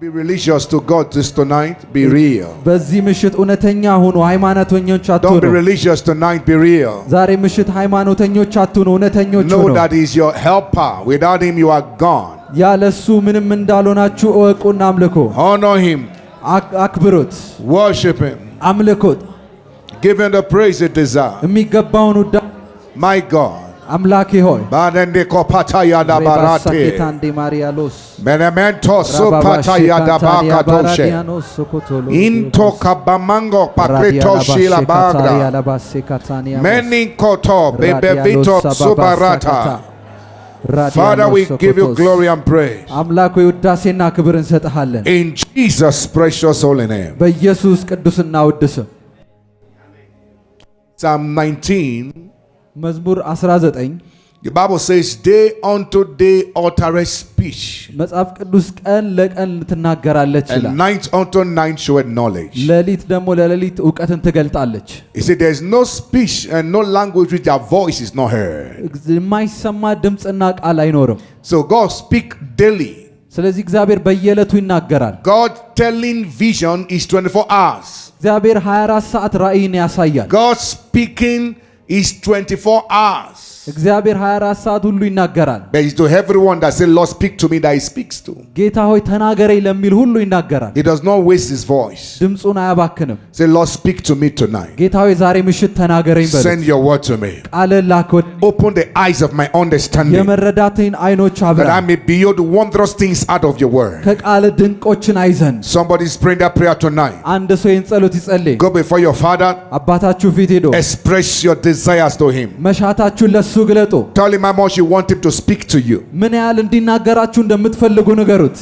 Be religious to God this tonight. Be real. በዚህ ምሽት እውነተኛ ሁኑ፣ ሃይማኖተኞች አትሁኑ። Don't be religious tonight. Be real. ዛሬ ምሽት ሃይማኖተኞች አትሁኑ፣ እውነተኞች ሁኑ። Know that He is your helper. Without Him you are gone. ያለሱ ምንም እንዳልሆናችሁ እወቁና አምልኩ። Honor Him. አክብሩት። Worship Him. አምልኩት። Give Him the praise He deserves. የሚገባውን ውዳሴ My God. አምላኬ ሆይ Badende kopata yada barate. ሬባሳኬታንዴ ማሪያሎስ Benemento supata yada bakatoshe. Into kabamango pakreto shila bagra. Many koto bebevito subarata. Father, we give you glory and praise. አምላክ ሆይ ውዳሴና ክብር እንሰጥሃለን። In Jesus' precious holy name. በኢየሱስ ቅዱስና ውድ ስም። Psalm 19. መዝሙር 19 The Bible says, day unto day uttereth speech, መጽሐፍ ቅዱስ ቀን ለቀን ትናገራለች and ይላል። night unto night showeth knowledge. ሌሊት ደግሞ ለሌሊት ዕውቀትን ትገልጣለች። He said, there is no speech and no language which their voice is not heard. የማይሰማ ድምፅና ቃል አይኖርም። So God speak daily. ስለዚህ እግዚአብሔር በየዕለቱ ይናገራል። God telling vision is 24 hours. እግዚአብሔር 24 ሰዓት ራእይን ያሳያል። God speaking is 24 hours. እግዚአብሔር 24 ሰዓት ሁሉ ይናገራል። But it's to everyone that say, Lord, speak to me, that He speaks to. ጌታ ሆይ ተናገረኝ ለሚል ሁሉ ይናገራል። He does not waste His voice. ድምፁን አያባክንም። Say, Lord, speak to me tonight. ጌታ ሆይ ዛሬ ምሽት ተናገረኝ በል። Send your word to me. ቃልህን ላክ። Open the eyes of my understanding, የመረዳቴን አይኖች that አብራ። I may behold wondrous things out of your word. ከቃል ድንቆችን አይዘን። Somebody's praying that prayer tonight. አንድ ሰው ይህን ጸሎት ይጸልይ። Go before your Father. አባታችሁ ፊት ሄዶ Express your desires to Him. መሻታችሁን ለሱ ግለጡ። Tell Him how much you want Him to speak to you. ምን ያህል እንዲናገራችሁ እንደምትፈልጉ ንገሩት።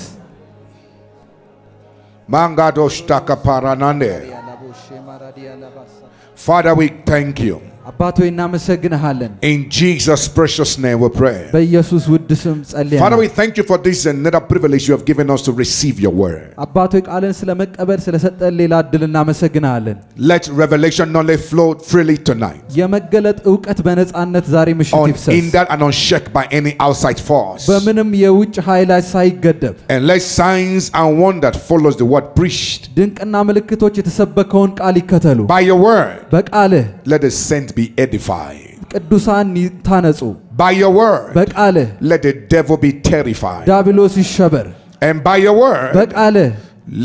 Father, we thank you. አባት ሆይ እናመሰግንሃለን። In Jesus' precious name we pray. በኢየሱስ ውድ ስም ጸልያለሁ። Father, we thank you for this another privilege you have given us to receive your word. አባት ሆይ ቃልን ስለመቀበል ስለሰጠን ሌላ እድል እናመሰግንሃለን። Let revelation knowledge flow freely tonight, የመገለጥ ዕውቀት በነጻነት ዛሬ ምሽት ይፍሰስ። unhindered and unshaken by any outside force. በምንም የውጭ ኃይላት ሳይገደብ And let signs and wonders follow the word preached. ድንቅና ምልክቶች የተሰበከውን ቃል ይከተሉ። By your word, በቃልህ let the saints be edified. ቅዱሳን ይታነጹ። By your word, በቃልህ let the devil be terrified. ዲያብሎስ ይሸበር። And by your word, በቃልህ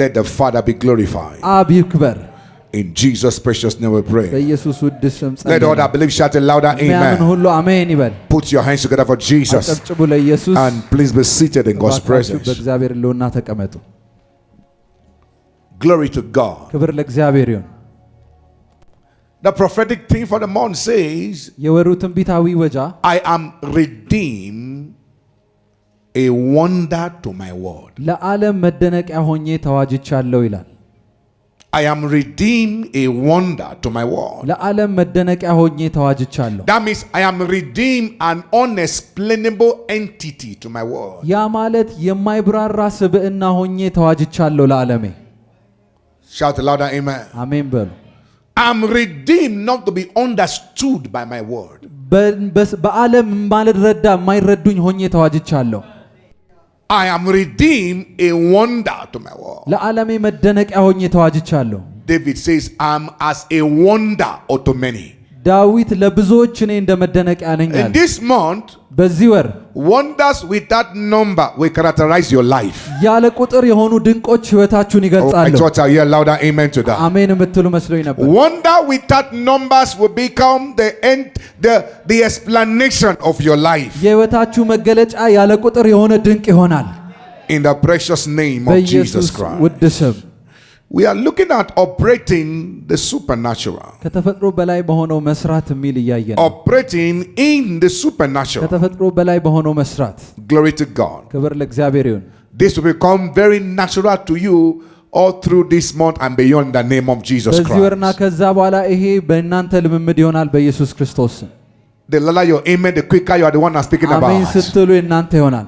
let the Father be glorified. አብ ይክበር። In Jesus' precious name we pray. በኢየሱስ ውድ ስም Let all that believe shout a louder የሚያምን amen. ሁሉ አሜን ይበል። Put your hands together for Jesus. አጨብጭቡ ለኢየሱስ። And please be seated in God's እባካችሁ presence. በእግዚአብሔር ሕልውና ተቀመጡ። Glory to God. ክብር ለእግዚአብሔር ይሁን። The prophetic theme for the month says, የወሩ ትንቢታዊ ወጃ I am redeemed, a wonder to my world. ለዓለም መደነቂያ ሆኜ ተዋጅቻለሁ ይላል። I am redeemed, a wonder to my world. ለዓለም መደነቂያ ሆኜ ተዋጅቻለሁ። That means I am redeemed, an unexplainable entity to my world. ያ ማለት የማይብራራ ስብዕና ሆኜ ተዋጅቻለሁ ለዓለሜ። Shout louder amen. አሜን በሉ። I'm redeemed not to be understood by my word. በዓለም ማልረዳ የማይረዱኝ ሆኜ ተዋጅቻለሁ። I am redeemed, a wonder to my world. ለዓለሜ መደነቂያ ሆኜ ተዋጅቻለሁ። David says, I'm as a wonder unto many. ዳዊት ለብዙዎች እኔ እንደ መደነቂያ ነኝ In አለ። this month, በዚህ ወር wonders without number will characterize your life. ያለ ቁጥር የሆኑ ድንቆች ህይወታችሁን I ይገልጻሉ። thought I hear louder amen to that. አሜን የምትሉ መስሎኝ ነበር። Wonder without numbers will become the end, the explanation of your life. የህይወታችሁ መገለጫ ያለ ቁጥር የሆነ ድንቅ ይሆናል። In the precious name of በኢየሱስ Jesus Christ. ውድ ስም We are looking at operating the supernatural. ከተፈጥሮ በላይ በሆነው መስራት የሚል እያየን Operating in the supernatural. ከተፈጥሮ በላይ በሆነው መስራት። Glory to God. ክብር ለእግዚአብሔር ይሁን። This will become very natural to you all through this month and beyond, the name of Jesus በዚህ ወርና Christ. ከዛ በኋላ ይሄ በእናንተ ልምምድ ይሆናል በኢየሱስ ክርስቶስ ስም። The louder your amen, the quicker you are the one I'm speaking አሜን about. ስትሉ የእናንተ ይሆናል።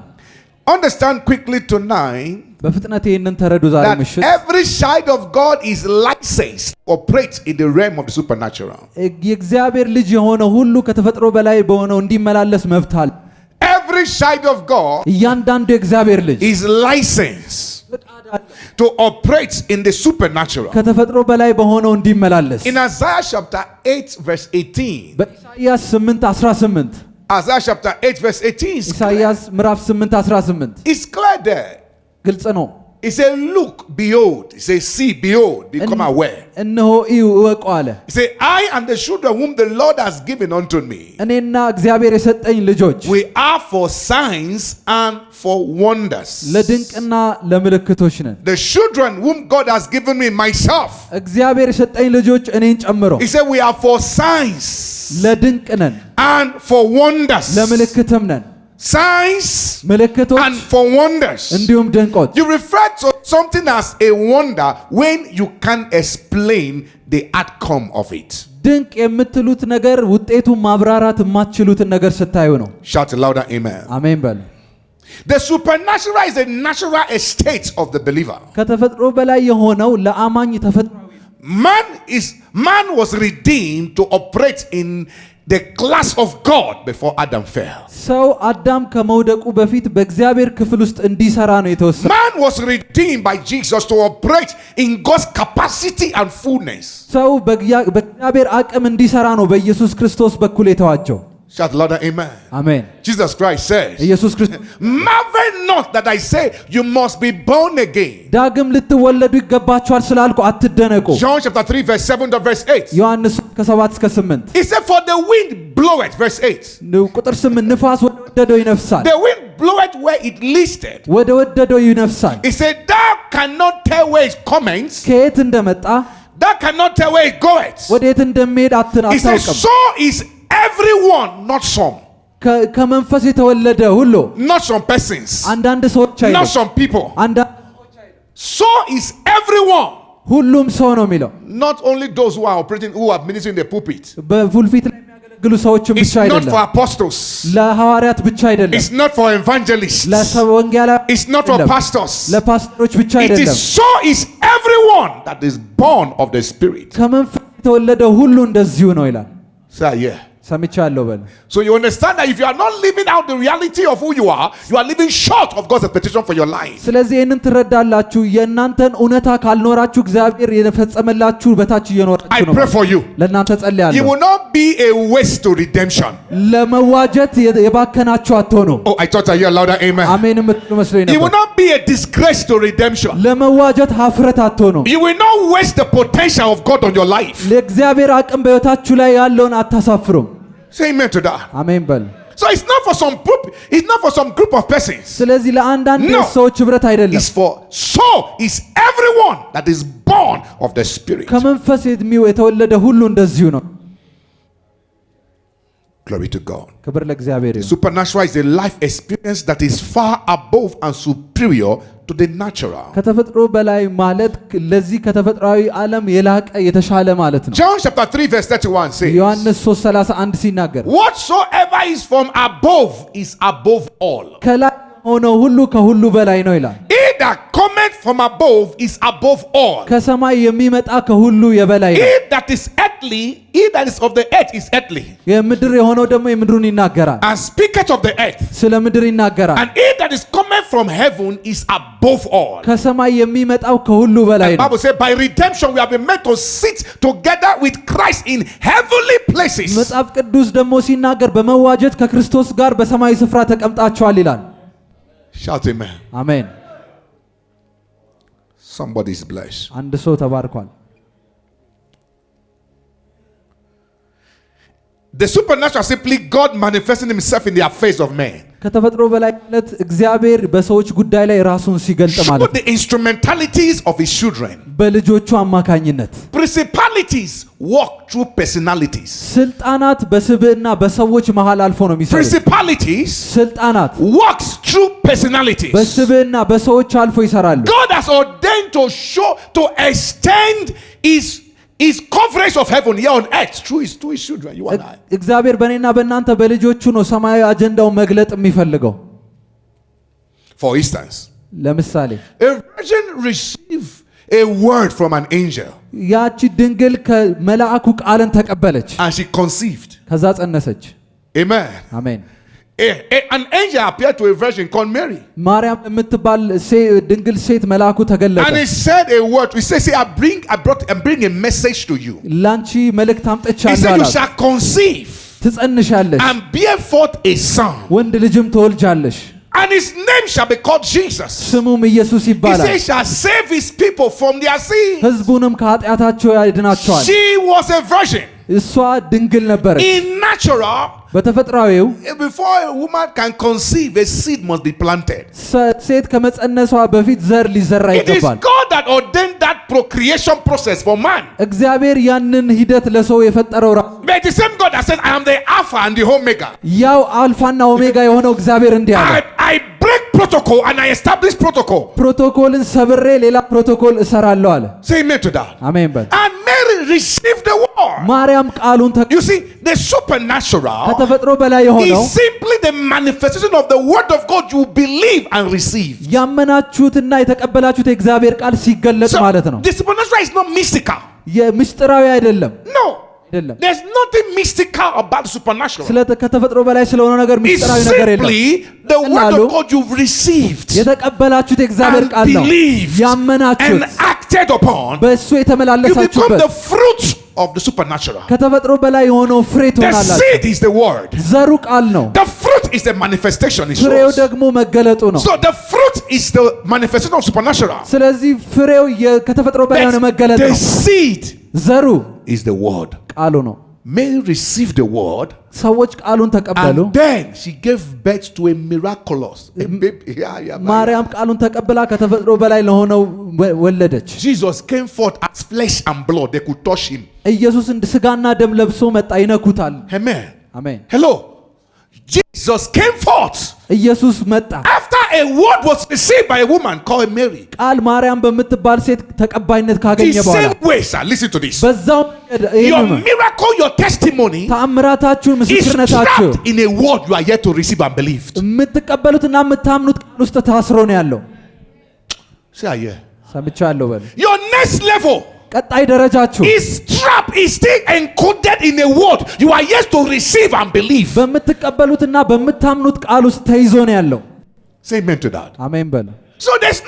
Understand quickly tonight በፍጥነት ይህንን ተረዱ ዛሬ that ምሽት። every child of God is licensed to operate in the realm of the supernatural. የእግዚአብሔር ልጅ የሆነ ሁሉ ከተፈጥሮ በላይ በሆነው እንዲመላለስ መብት አለ። Every child of God እያንዳንዱ የእግዚአብሔር ልጅ is licensed ፈቃድ to operate in the supernatural. ከተፈጥሮ በላይ በሆነው እንዲመላለስ In Isaiah chapter 8 verse 18. በኢሳይያስ 8:18 Isaiah chapter 8 verse 18. ኢሳይያስ ምዕራፍ 8:18 It's clear there. ግልጽ ነው። He said, look, behold. He said, see, behold, become aware. እነሆ እዩ እወቁ አለ። He said, I and the children whom the Lord has given unto me, እኔና እግዚአብሔር የሰጠኝ ልጆች we are for signs and for wonders. ለድንቅና ለምልክቶች ነን። The children whom God has given me, myself. እግዚአብሔር የሰጠኝ ልጆች እኔን ጨምሮ He said, we are for signs ለድንቅ ነን and for wonders. ለምልክትም ነን። Signs ምልክቶች and for wonders. እንዲሁም ድንቆች። You refer to something as a wonder when you can't explain the outcome of it. ድንቅ የምትሉት ነገር ውጤቱን ማብራራት የማትችሉትን ነገር ስታዩ ነው። Shout louder, amen. አሜን በል። The supernatural is a natural estate of the believer. ከተፈጥሮ በላይ የሆነው ለአማኝ ተፈጥሯዊ Man was redeemed to operate in the class of God before Adam fell. ሰው አዳም ከመውደቁ በፊት በእግዚአብሔር ክፍል ውስጥ እንዲሰራ ነው የተወሰነው። Man was redeemed by Jesus to operate in God's capacity and fullness. ሰው በእግዚአብሔር አቅም እንዲሰራ ነው በኢየሱስ ክርስቶስ በኩል የተዋጀው። Shout louder, amen. አሜን። Jesus Christ says, ኢየሱስ ክርስቶስ marvel not that I say you must be born again. ዳግም ልትወለዱ ይገባችኋል ስላልኩ አትደነቁ። John chapter 3 verse 7 to verse 8. ዮሐንስ 7:8 He said, for the wind bloweth, verse 8. ቁጥር 8 ንፋስ ወደ ወደደው ይነፍሳል። The wind bloweth where it listed. ወደ ወደደው ይነፍሳል። He said, thou cannot tell where it comes. ከየት እንደመጣ Thou cannot tell where it goeth. ወዴት እንደሚሄድ He said, አታውቅም። so is everyone, not some. ከመንፈስ የተወለደ ሁሉ Not some persons. አንዳንድ ሰዎች Not አይደለም። some people. አንዳንድ So is everyone. ሁሉም ሰው ነው የሚለው። Not only those who are operating, who are ministering in the pulpit. በፑልፊት ላይ የሚያገለግሉ ሰዎችም It's ብቻ not አይደለም። for apostles. ለሐዋርያት ብቻ አይደለም። It's not for evangelists. ለወንጌላውያን It's not for pastors. ለፓስተሮች ብቻ It አይደለም። is so is everyone that is born of the Spirit. ከመንፈስ የተወለደ ሁሉ እንደዚሁ ነው ይላል። Say yeah. ሰምቻለሁ በል። So you understand that if you are not living out the reality of who you are living short of God's expectation for your life. ስለዚህ ይህንን ትረዳላችሁ። የእናንተን እውነታ ካልኖራችሁ እግዚአብሔር የፈጸመላችሁ በታች I እየኖራችሁ ነው። pray for you. ለእናንተ You ጸልያለሁ። will not be a waste to redemption. ለመዋጀት የባከናችሁ አትሆኑ። Oh, I thought I hear louder amen. አሜን የምትሉ መስሎኝ You will ነበር። not be a disgrace to redemption. ለመዋጀት ሀፍረት አትሆኑ። You will not waste the potential of God on your life. ለእግዚአብሔር አቅም በሕይወታችሁ ላይ ያለውን አታሳፍሩም። Say amen to that. አሜን በል። So it's not for some group, it's not for some group of persons. ስለዚህ ለአንዳንድ No. ሰዎች ህብረት አይደለም። It's for so is everyone that is born of the Spirit. ከመንፈስ የተወለደ ሁሉ እንደዚሁ ነው። Glory to God. ክብር ለእግዚአብሔር ይሁን። Supernatural is a life experience that is far above and superior to the natural. ከተፈጥሮ በላይ ማለት ለዚህ ከተፈጥሯዊ ዓለም የላቀ የተሻለ ማለት ነው። John chapter 3 verse 31 says, ዮሐንስ 3:31 ሲናገር whatsoever is from above is above all. ከላይ ሆነው ሁሉ ከሁሉ በላይ ነው ይላል። He that cometh from above is above all. ከሰማይ የሚመጣ ከሁሉ የበላይ ነው። He that is earthly, he that is of the earth is earthly. የምድር የሆነው ደግሞ የምድሩን ይናገራል። And speaketh of the earth. ስለ ምድር ይናገራል። And he that is cometh from heaven is above all. ከሰማይ የሚመጣው ከሁሉ በላይ The ነው። Bible says by redemption we have been made to sit together with Christ in heavenly places. መጽሐፍ ቅዱስ ደግሞ ሲናገር በመዋጀት ከክርስቶስ ጋር በሰማይ ስፍራ ተቀምጣችኋል ይላል። Shout amen. አሜን። Somebody is blessed. አንድ ሰው ተባርኳል። The supernatural simply God manifesting himself in the affairs of men. ከተፈጥሮ በላይ ማለት እግዚአብሔር በሰዎች ጉዳይ ላይ ራሱን ሲገልጥ Show ማለት the instrumentalities of his children. በልጆቹ አማካኝነት Principalities walk through personalities. ስልጣናት በስብዕና በሰዎች መሃል አልፎ ነው የሚሰሩት። Principalities ስልጣናት walks through personalities. በስብዕና በሰዎች አልፎ ይሰራሉ። God has ordained to show, to extend his coverage of heaven here on earth through his children, you and I. እግዚአብሔር በእኔና በእናንተ በልጆቹ ነው ሰማያዊ አጀንዳውን መግለጥ የሚፈልገው። For instance, ለምሳሌ a virgin received a word from an angel ያቺ ድንግል ከመላእኩ ቃልን ተቀበለች፣ and she conceived. ከዛ ጸነሰች። Amen. አሜን። an angel appeared to a virgin called Mary. ማርያም የምትባል ድንግል ሴት መልአኩ ተገለጠ። And he said a word. He said, I'm bring a message to you. ላንቺ መልእክት አምጥቻለሁ He said, you አላት። shall conceive ትጸንሻለሽ and bear forth a son. ወንድ ልጅም ትወልጃለሽ And his name shall be called Jesus. ስሙም ኢየሱስ He ይባላል። said, shall save his people from their sins. ሕዝቡንም ከኃጢአታቸው ያድናቸዋል። She was a virgin. እሷ ድንግል ነበረች። In natural, በተፈጥሯዊው before a woman can conceive, a seed must be planted. ሴት ከመጸነሷ በፊት ዘር ሊዘራ It is ይገባል። God that ordained that procreation process for man. እግዚአብሔር ያንን ሂደት ለሰው የፈጠረው ራሱ But the same God that says, I am the Alpha and the Omega. ያው አልፋና ኦሜጋ የሆነው እግዚአብሔር እንዲህ አለ። I break protocol and I establish protocol. ፕሮቶኮልን ሰብሬ ሌላ ፕሮቶኮል እሰራለሁ አለ። Say amen to that. አሜን በል። And Mary received the word. ማርያም ቃሉን You see, the supernatural ከተፈጥሮ በላይ የሆነው is simply the manifestation of the word of God you believe and receive. ያመናችሁትና የተቀበላችሁት የእግዚአብሔር ቃል ሲገለጥ ማለት ነው። The supernatural is not mystical. የምስጢራዊ አይደለም No. አይደለም። There's nothing mystical about the supernatural. ከተፈጥሮ በላይ ስለሆነ ነገር It's ምስጢራዊ ነገር የለም። simply the word of God you've received የተቀበላችሁት የእግዚአብሔር and ቃል ነው። believed ያመናችሁት and acted upon. በእሱ You become የተመላለሳችሁበት the fruit of the supernatural. ከተፈጥሮ በላይ የሆነው ፍሬ The ትሆናላችሁ። seed is the word. ዘሩ ቃል ነው። The fruit is the manifestation. It ፍሬው shows. ደግሞ መገለጡ ነው። So the fruit is the manifestation of supernatural. ስለዚህ ፍሬው ከተፈጥሮ በላይ የሆነ መገለጥ The ነው። seed ዘሩ is the word. ቃሉ ነው። Mary received the word ሰዎች ቃሉን ተቀበሉ። and then she gave birth to a miraculous a baby. ማርያም ቃሉን ተቀብላ ከተፈጥሮ በላይ ለሆነው ወለደች። Jesus came forth as flesh and blood. They could touch him. ኢየሱስ ስጋና ደም ለብሶ መጣ፣ ይነኩታል። Amen. አሜን። Hello. Jesus came forth ኢየሱስ መጣ። after a word was received by a woman called Mary. ቃል ማርያም በምትባል ሴት ተቀባይነት ካገኘ The በኋላ same way, sir. Listen to this. በዛው Your miracle, your testimony ተአምራታችሁ፣ is ምስክርነታችሁ trapped in a word you are yet to receive and believe. የምትቀበሉትና የምታምኑት ቃል ውስጥ ታስሮ ነው ያለው። Say yeah. ሰምቻለሁ በል። Your next level ቀጣይ ደረጃችሁ is trapped, is still encoded in a word you are yet to receive and believe. በምትቀበሉትና በምታምኑት ቃል ውስጥ ተይዞ ነው ያለው። Say amen to that. አሜን በል። So there's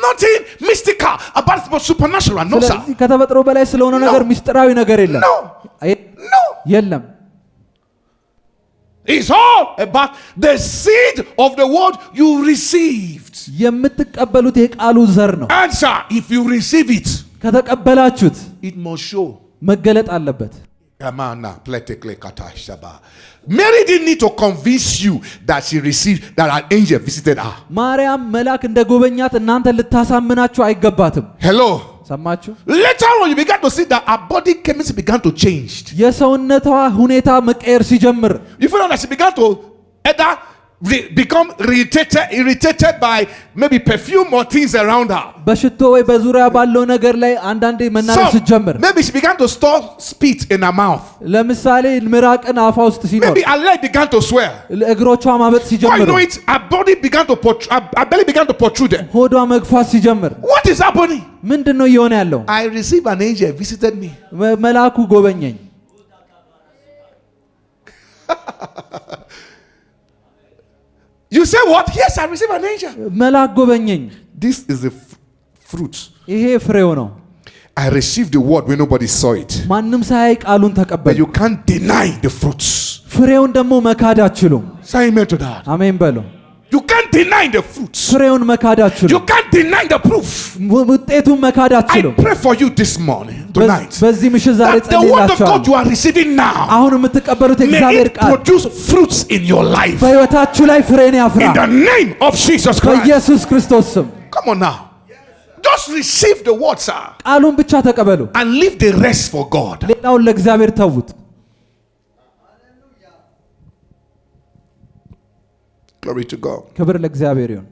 nothing mystical about supernatural. No, sir. ስለዚህ ከተፈጥሮ በላይ ስለሆነ ነገር ምስጢራዊ ነገር የለም። No. No. የለም። It's all about the seed of the word you received. የምትቀበሉት የቃሉ ዘር ነው። Answer, if you receive it, ከተቀበላችሁት it must show. መገለጥ አለበት። Mary didn't need to convince you that she received, that an angel visited her. ማርያም መልአክ እንደጎበኛት እናንተ ልታሳምናችሁ አይገባትም። Hello. ሰማችሁ? Later on you began to see that her body chemistry began to change. የሰውነቷ ሁኔታ መቀየር ሲጀምር You found out that she began to either become irritated by maybe perfume or things around her. በሽቶ ወይ በዙሪያ ባለው ነገር ላይ አንዳንዴ መናደድ ሲጀምር Maybe she began to store spit in her mouth. ለምሳሌ ምራቅን አፏ ውስጥ ሲኖር Maybe her leg began to swell. እግሮቿ ማበጥ Before you ሲጀምሩ know it, her body began to her belly began to protrude. ሆዷ መግፋት ሲጀምር What is happening? ምንድን ነው እየሆነ ያለው? I received an angel visited me. መልአኩ ጎበኘኝ። You say what? Yes, I received an angel. መልአክ ጎበኘኝ። This is the fruit. ይሄ ፍሬው ነው። I received the word when nobody saw it. ማንም ሳያይ ቃሉን But ተቀበል። you can't deny the fruits. ፍሬውን ደግሞ መካድ አትችሉም። Say amen to that. አሜን በሉ። You can't deny the fruits. ፍሬውን መካድ You አትችሉም። can't deny the proof. ውጤቱን መካድ I አትችሉም። pray for you this morning, tonight. በዚህ ምሽት ዛሬ That the word of God ጸልይላችኋለሁ። you are receiving now, አሁን የምትቀበሉት may የእግዚአብሔር it ቃል produce fruits in your life. በሕይወታችሁ ላይ ፍሬን ያፍራ In the name of Jesus Christ. በኢየሱስ ክርስቶስ ስም። Come on now. Just receive the word, sir, ቃሉን ብቻ ተቀበሉ። and leave the rest for God. ሌላውን ለእግዚአብሔር ተዉት። Glory to God. ክብር ለእግዚአብሔር ይሁን።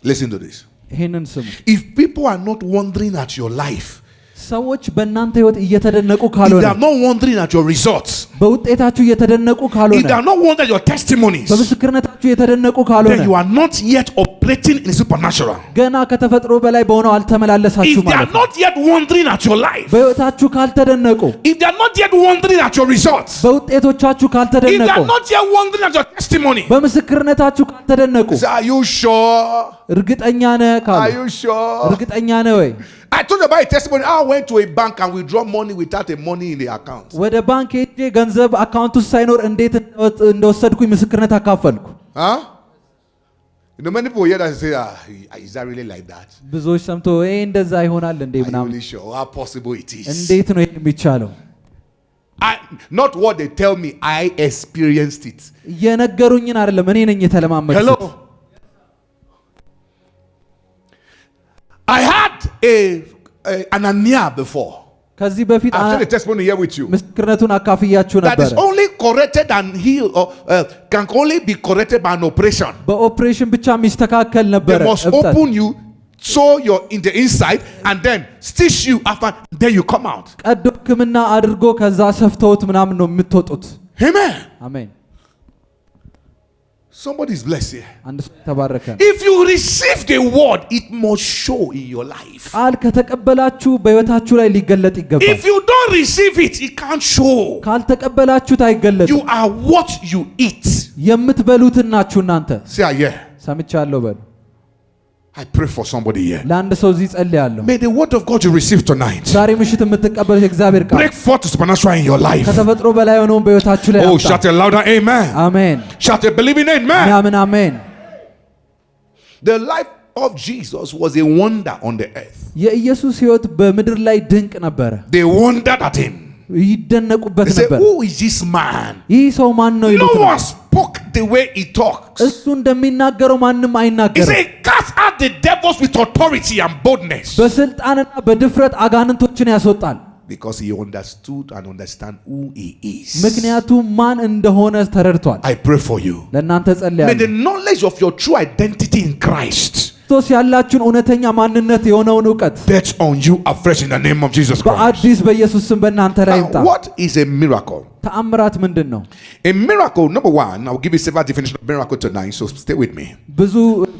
Listen to this. ይህንን ስሙ። If people are not wondering at your life, ሰዎች በእናንተ ህይወት እየተደነቁ if ካልሆነ they are not wondering at your results, በውጤታችሁ እየተደነቁ if ካልሆነ they are not wondering at your testimonies, በምስክርነታችሁ እየተደነቁ ካልሆነ then you are not yet operating in the supernatural. ገና ከተፈጥሮ በላይ በሆነው አልተመላለሳችሁ If they are ማለት ነው። not yet wondering at your life, በህይወታችሁ ካልተደነቁ if they are not yet wondering at your results, በውጤቶቻችሁ if they ካልተደነቁ are not yet wondering at your testimony, በምስክርነታችሁ ካልተደነቁ say, are you sure? እርግጠኛ ነህ Are ካሉ you sure? እርግጠኛ ነህ ወይ? I told you about a testimony. I went to a bank and withdraw money without a money in the account. ወደ ባንክ ሄጄ ገንዘብ አካውንት ውስጥ ሳይኖር እንዴት እንደወሰድኩኝ ምስክርነት አካፈልኩ። Huh? You know, many people hear that and say, is that really like that? ብዙዎች ሰምቶ ይሄ እንደዛ ይሆናል እንዴ Are you ምናምን really sure how possible it is? እንዴት ነው ይሄን የሚቻለው? Not what they tell me, I experienced it. የነገሩኝን አይደለም እኔ ነኝ የተለማመድኩት። Hello? I had an Anania before. ከዚህ በፊት I've shared a testimony here with you. ምስክርነቱን አካፍያችሁ That is ነበር። only corrected and healed, or can only be corrected by an operation. በኦፕሬሽን ብቻ የሚስተካከል They ነበር። must open you, sew your in the inside, and then stitch you after. Then you come out. ቀዶ ሕክምና አድርጎ ከዛ ሰፍተውት ምናምን ነው የምትወጡት። Amen. አሜን። Somebody is blessed here. አንድ ሰው ተባረከ። If you receive the word, it must show in your life. ቃል ከተቀበላችሁ በህይወታችሁ ላይ ሊገለጥ ይገባል። If you don't receive it, it can't show. ካልተቀበላችሁት አይገለጥም። You are what you eat. የምትበሉትን ናችሁ እናንተ። Say yeah. ሰምቻለሁ በሉ። I pray for somebody here. ለአንድ ሰው እዚህ ጸልያለሁ። May the word of God you receive tonight ዛሬ ምሽት የምትቀበሉት የእግዚአብሔር ቃል break forth supernatural in your life. ከተፈጥሮ በላይ የሆነውን በህይወታችሁ ላይ Oh, ያምጣ። shout a louder amen. አሜን። Shout a believing amen. አሜን አሜን። The life of Jesus was a wonder on the earth. የኢየሱስ ህይወት በምድር ላይ ድንቅ ነበረ። They wondered at him. ይደነቁበት They said, ነበር። who is this man? ይህ ሰው ማን ነው No ይሉት one ነበር። spoke the way he talks. እሱ እንደሚናገረው ማንም He አይናገርም። said, cast out the devils with authority and boldness. በስልጣንና በድፍረት አጋንንቶችን ያስወጣል። Because he understood and understand who he is. ምክንያቱም ማን እንደሆነ ተረድቷል። I pray for you. ለእናንተ May ጸልያለሁ። the knowledge of your true identity in Christ ክርስቶስ ያላችሁን እውነተኛ ማንነት የሆነውን ዕውቀት bet on you afresh in the name of Jesus Christ. በአዲስ በኢየሱስ ስም በእናንተ ላይ ይምጣ። Now, what is a miracle? ተአምራት ምንድን ነው? A miracle, number one, I'll give you several definitions of miracle tonight, so stay with me. ብዙ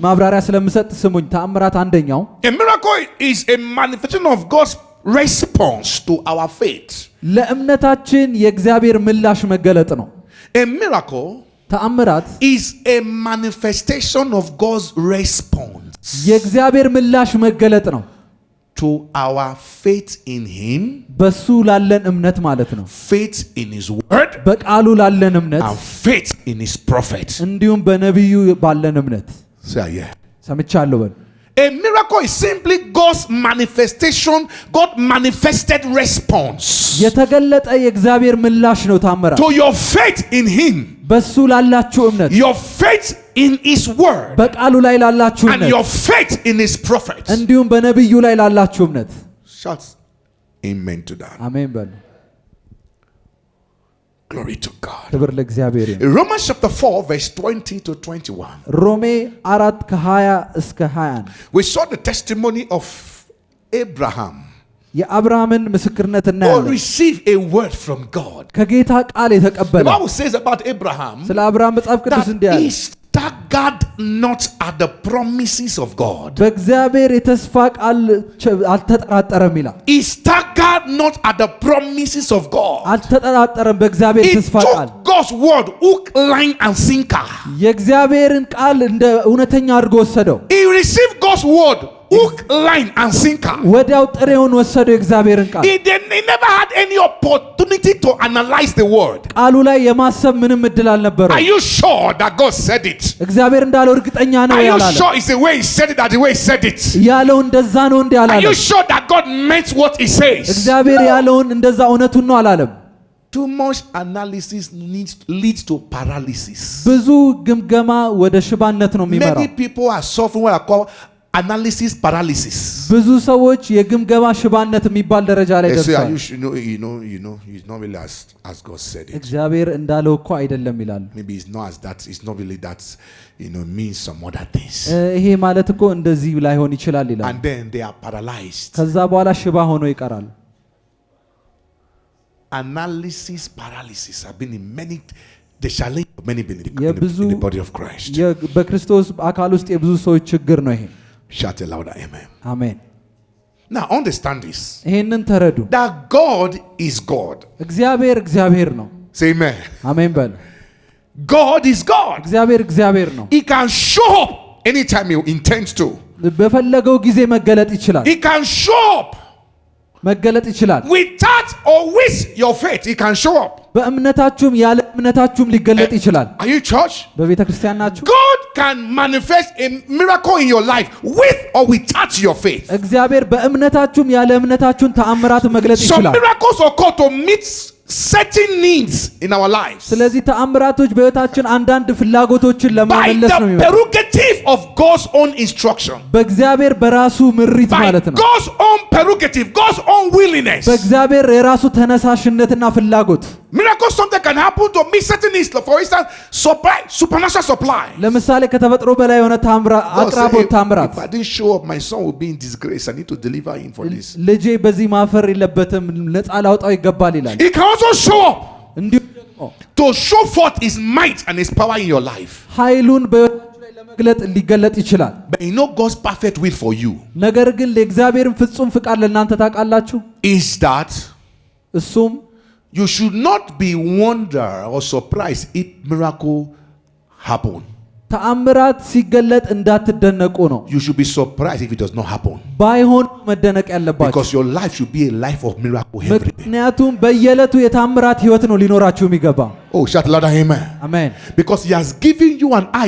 ማብራሪያ ስለምሰጥ ስሙኝ። ተአምራት አንደኛው A miracle is a manifestation of God's response to our faith. ለእምነታችን የእግዚአብሔር ምላሽ መገለጥ ነው። A miracle ተአምራት is a manifestation of God's response የእግዚአብሔር ምላሽ መገለጥ ነው። to our faith in Him, በሱ ላለን እምነት ማለት ነው። faith in His word, በቃሉ ላለን እምነት and faith in His prophet. እንዲሁም በነቢዩ ባለን እምነት። Say yeah. ሰምቻለሁ በሉ። A miracle is simply God's manifestation, God manifested response የተገለጠ የእግዚአብሔር ምላሽ ነው ተአምራት። to your faith in Him, በሱ ላላችሁ እምነት፣ your faith in His word, በቃሉ ላይ ላላችሁ and እምነት your faith in His prophet. እንዲሁም በነቢዩ ላይ ላላችሁ እምነት። Shout amen to that. አሜን በሉ። Glory to God. ክብር ለእግዚአብሔር ይሁን። In Romans chapter 4 verse 20 to 21, ሮሜ 4 ከ20 እስከ 21 we saw the testimony of Abraham የአብርሃምን ምስክርነት who እናያለን። received a word from God. ከጌታ ቃል The የተቀበለ Bible says about Abraham ስለ አብርሃም መጽሐፍ ቅዱስ that እንዲህ አለ። he staggered not at the promises of God. በእግዚአብሔር የተስፋ ቃል አልተጠራጠረም ይላል። He staggered not at the promises of God. አልተጠራጠረም በእግዚአብሔር He የተስፋ ቃል። took God's word, hook, line, and sinker. የእግዚአብሔርን ቃል እንደ እውነተኛ አድርጎ ወሰደው። He received God's word, hook, line, and sinker. ወዲያው ጥሬውን ወሰደው የእግዚአብሔርን ቃል። He never had any opportunity to analyze the word. ቃሉ ላይ የማሰብ ምንም እድል አልነበረው። Are you sure that God said it? እግዚአብሔር እንዳለው እርግጠኛ ነው Are you ያላለ። sure it's the way He said it, that the way He said it? ያለው እንደዛ ነው እንዴ Are አላለም። you sure that God meant what He says? እግዚአብሔር ያለውን እንደዛ እውነቱን ነው አላለም። Too much analysis leads to paralysis. ብዙ ግምገማ ወደ ሽባነት ነው የሚመራው። Many people are suffering what I call analysis paralysis. ብዙ ሰዎች የግምገማ ሽባነት የሚባል ደረጃ ላይ They say, ደርሰዋል። it's not really as God said it. እግዚአብሔር እንዳለው እኮ አይደለም ይላሉ። Maybe it's not as that. It's not really that. Means some other things. ይሄ ማለት እኮ እንደዚህ ላይሆን ይችላል ይላሉ። And then they are paralyzed. ከዛ በኋላ ሽባ ሆኖ ይቀራሉ። Analysis paralysis have been in many. The challenge of many in the body of Christ. በክርስቶስ አካል ውስጥ የብዙ ሰዎች ችግር ነው ይሄ። Shout it louder, amen. አሜን። Now understand this. ይሄንን ተረዱ። That God is God. እግዚአብሔር እግዚአብሔር ነው። Say amen. አሜን በል። God is God. እግዚአብሔር እግዚአብሔር ነው። He can show up anytime he intends to. በፈለገው ጊዜ መገለጥ ይችላል። He can show up. መገለጥ ይችላል። Without or with your faith, he can show up. በእምነታችሁም ያለ እምነታችሁም ሊገለጥ ይችላል። Are you church? በቤተ ክርስቲያን ናችሁ? God can manifest a miracle in your life with or without your faith. እግዚአብሔር በእምነታችሁም ያለ እምነታችሁም ተአምራት መግለጥ Some ይችላል። miracles occur to meet certain needs in our lives. ስለዚህ ተአምራቶች በህይወታችን አንዳንድ ፍላጎቶችን By ለማመለስ ነው the የሚመጣው። prerogative of God's own instruction. በእግዚአብሔር በራሱ ምሪት By ማለት ነው። God's own prerogative, God's own willingness. በእግዚአብሔር የራሱ ተነሳሽነትና ፍላጎት Miracles something can happen to meet certain needs. For instance, supply, supernatural supply. ለምሳሌ ከተፈጥሮ በላይ የሆነ አቅራቦት ታምራት። If I didn't show up, my son will be in disgrace. I need to deliver him for this. ልጄ በዚህ ማፈር የለበትም ነፃ ላውጣው ይገባል ይላል። He can also show up እንዲሁ ደግሞ to show forth his might and his power in your life. ኃይሉን በህይወታችሁ ላይ ለመግለጥ ሊገለጥ ይችላል። But you know God's perfect will for you ነገር ግን ለእግዚአብሔርን ፍጹም ፍቃድ ለእናንተ ታውቃላችሁ? is that እሱም you should not be wonder or surprised if miracle happen. ተአምራት ሲገለጥ እንዳትደነቁ ነው። You should be surprised if it does not happen. ባይሆን መደነቅ ያለባችሁ። Because your life should be a life of miracle every day. ምክንያቱም በየዕለቱ የተአምራት ህይወት ነው ሊኖራችሁ የሚገባ። Oh, shout louder, amen. አሜን። Because he has given you and I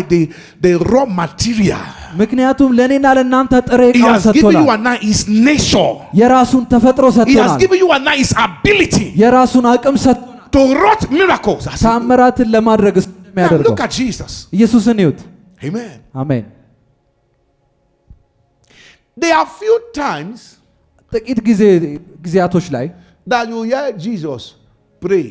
the raw material. ምክንያቱም ለኔና ለእናንተ ጥሬ He ዕቃውን has given you ሰጥቶናል። and I his nature. የራሱን ተፈጥሮ He has ሰጥቶናል። given you and I his ability የራሱን አቅም ሰጥቶናል። to wrought miracles. ተአምራትን ለማድረግ Now የሚያደርገው look at Jesus. ኢየሱስን ይዩት። Amen. አሜን። There are few times ጥቂት ጊዜያቶች ላይ that you hear Jesus pray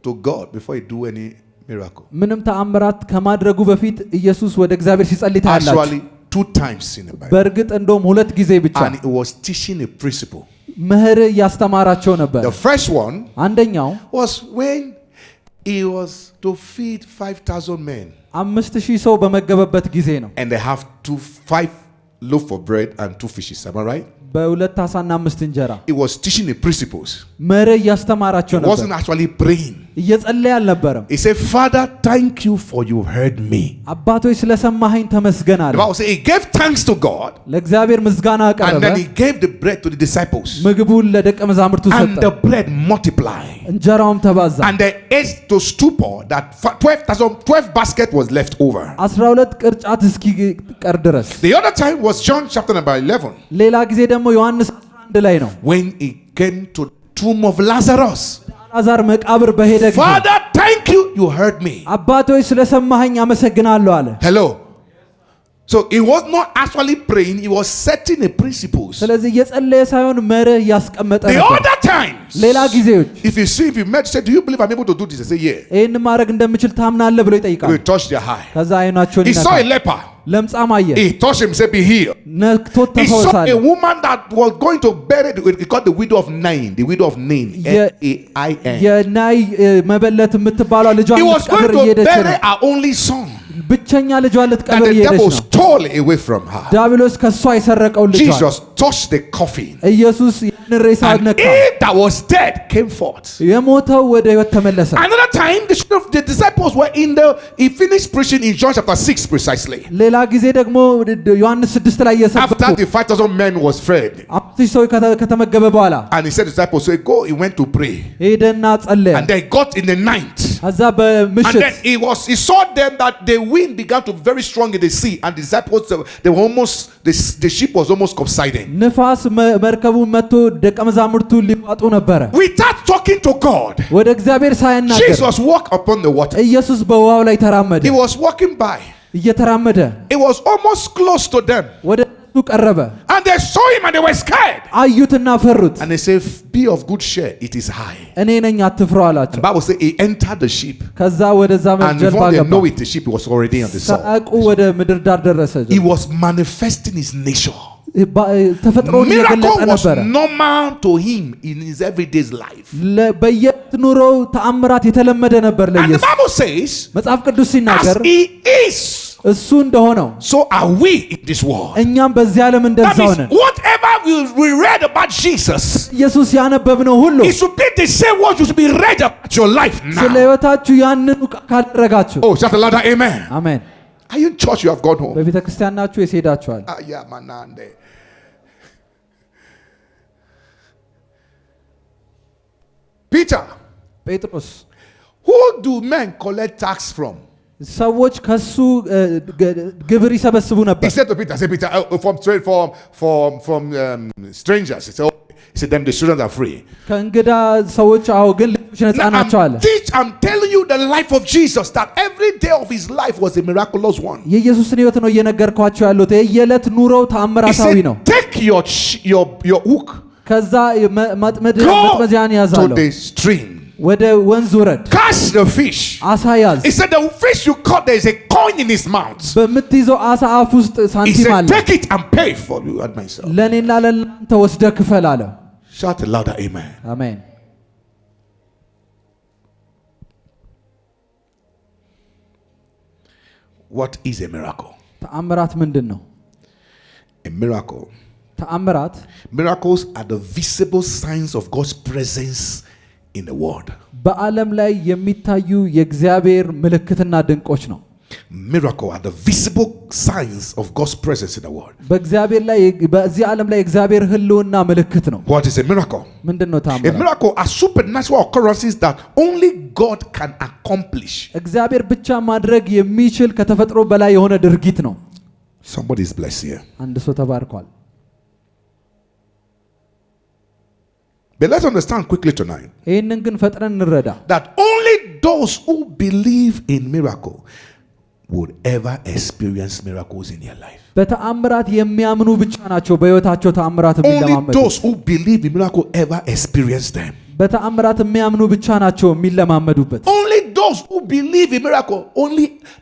to God before he do any miracle. ምንም ተአምራት ከማድረጉ በፊት ኢየሱስ ወደ እግዚአብሔር ሲጸልይ ታያላችሁ። Actually, 2 times in the Bible. በእርግጥ እንደውም 2 ጊዜ ብቻ And he was teaching a principle. መርህ እያስተማራቸው ነበር። The first one አንደኛው was when he was to feed 5,000 men. 5000 ሰው በመገበበት ጊዜ ነው። And they have 5 loaf of bread and 2 fishes. Am I right? በሁለት ዓሳና 5 እንጀራ። He was teaching the principles. መርህ እያስተማራቸው He ነበር። wasn't actually praying. እየጸለየ አልነበረም። He said, Father, thank you for you heard me. አባቶች ስለሰማኸኝ ተመስገን አለ። The Bible says he gave thanks to God. ለእግዚአብሔር ምስጋና And አቀረበ። then he gave the bread to the disciples. ምግቡን ለደቀ መዛሙርቱ And ሰጠ። the bread multiplied. እንጀራውም ተባዛ። And they ate to stupor that 12 basket was left over. 12 ቅርጫት እስኪቀር ድረስ። The other time was John chapter number 11. ሌላ ጊዜ ደግሞ ዮሐንስ 11 ላይ ነው። When he came to the tomb of Lazarus. አልዓዛር መቃብር በሄደ ጊዜ Father, thank you, you heard me. አባቶች ስለሰማኸኝ አመሰግናለሁ አለ። Hello. So he was not actually praying, he was setting the principles. ስለዚህ እየጸለየ ሳይሆን መርህ እያስቀመጠ The ነበር። other times, ሌላ ጊዜዎች if you met, say, do you believe I'm able to do this? They say, yeah. ይህን ማድረግ እንደምችል ታምናለህ ብሎ He ይጠይቃል። will touch their eye. ከዛ አይናቸውን He saw a ይነካል። leper. ለምጻም አየ። He touched him, said, be healed. ነክቶት He saw ተፈወሳለ። a woman that was going to bury, he called the widow of Nain, the widow of Nain, N-A-I-N. የናይ መበለት የምትባለው ልጇን He was ልትቀብር going to እየሄደች bury ነው። her only son. ብቸኛ ልጇን That ልትቀብር the እየሄደች devil ነው። stole away from her. ዲያብሎስ ከሷ የሰረቀው ልጇን Jesus touched the coffin. ኢየሱስ ያንን ሬሳ And ነካ። he that was dead came forth. የሞተው ወደ ህይወት ተመለሰ። Another time, the disciples were he finished preaching in John chapter 6 precisely. ሌላ ጊዜ ደግሞ ዮሐንስ 6 ላይ After የሰበከው the 5,000 men was fed. 5000 ሰው ከተመገበ በኋላ And he said to the disciples, so he went to pray. ሄደና ጸለየ። And they got in the night. ከዛ And በምሽት then he saw them that the wind began to be very strong in the sea. And the disciples, they were almost, the ship was almost subsiding. ንፋስ መርከቡን መጥቶ ደቀ መዛሙርቱ ሊዋጡ ነበረ። Without talking to God, ወደ እግዚአብሔር ሳይናገር Jesus walked upon the water. ኢየሱስ በውሃው ላይ ተራመደ። He was walking by. እየተራመደ It was almost close to them. ወደ ቀረበ። And they saw him and they were scared. አዩትና ፈሩት። And they said, be of good cheer, it is high. እኔ ነኝ አትፍሩ አላቸው። The Bible says he entered the ship. ከዛ ወደዛ And ጀልባ before they ገባ። know it, the ship was already on the shore. ሳቁ ወደ ምድር ዳር ደረሰ። He was manifesting his nature. ተፈጥሮን Miracle እየገለጠ was ነበረ። normal to him in his everyday life. በየኑሮው ተአምራት የተለመደ ነበር And the ለኢየሱስ። Bible says, መጽሐፍ ቅዱስ as ሲናገር he is, እሱ እንደሆነው so are we in this world. እኛም በዚህ ዓለም That እንደዛው means ነን። whatever we read about Jesus, ኢየሱስ ያነበብነው ሁሉ it should be the same word should be read about your life ስለ now. ሕይወታችሁ ያንኑ ካደረጋችሁ Oh, shout a louder amen. አሜን። Are you in church? You have gone home. በቤተ ክርስቲያን ናችሁ ወይስ ሄዳችኋል? Yeah, manande. Peter, ጴጥሮስ who do men collect tax from? ሰዎች ከሱ ግብር ይሰበስቡ He ነበር። said to Peter, say Peter, from strangers. He said them the children are free. ከእንግዳ ሰዎች አዎ፣ ግን ልጆች ነፃ Now, ናቸው አለ። I'm telling you the life of Jesus, that every day of his life was a miraculous one. የኢየሱስን ሕይወት ነው እየነገርኳቸው ያሉት። የየዕለት ኑሮው He ተአምራታዊ ነው። said, take your hook, ከዛ መጥመጃን go to ያዛለው፣ the stream, ወደ ወንዝ ውረድ፣ catch the fish. አሳ ያዝ። He said, the fish you caught, there is a coin in his mouth. በምትይዘው አሳ አፍ ውስጥ He ሳንቲም said, አለ። take it and pay for you and myself. ለእኔና ለእናንተ ወስደህ ክፈል አለ። Shout a louder amen. አሜን። What is a miracle? ተአምራት ምንድን ነው? A miracle. ተአምራት Miracles are the visible signs of God's presence in the world. በዓለም ላይ የሚታዩ የእግዚአብሔር ምልክትና ድንቆች ነው። Miracle are the visible signs of God's presence in the world. በእግዚአብሔር ላይ በዚህ ዓለም ላይ እግዚአብሔር ህልውና ምልክት ነው። What is a miracle? ምንድነው A ተአምራት? miracle are supernatural occurrences that only God can accomplish. እግዚአብሔር ብቻ ማድረግ የሚችል ከተፈጥሮ በላይ የሆነ ድርጊት ነው። Somebody is blessed here. አንድ ሰው ተባርኳል። But let's understand quickly tonight ይህንን ግን ፈጥነን እንረዳ። that only those who believe in miracle would ever experience miracles in their life. በተአምራት የሚያምኑ ብቻ ናቸው በህይወታቸው ተአምራት Only የሚለማመዱ። those who believe in miracle ever experience them. በተአምራት የሚያምኑ ብቻ ናቸው የሚለማመዱበት። Only those who believe in miracle,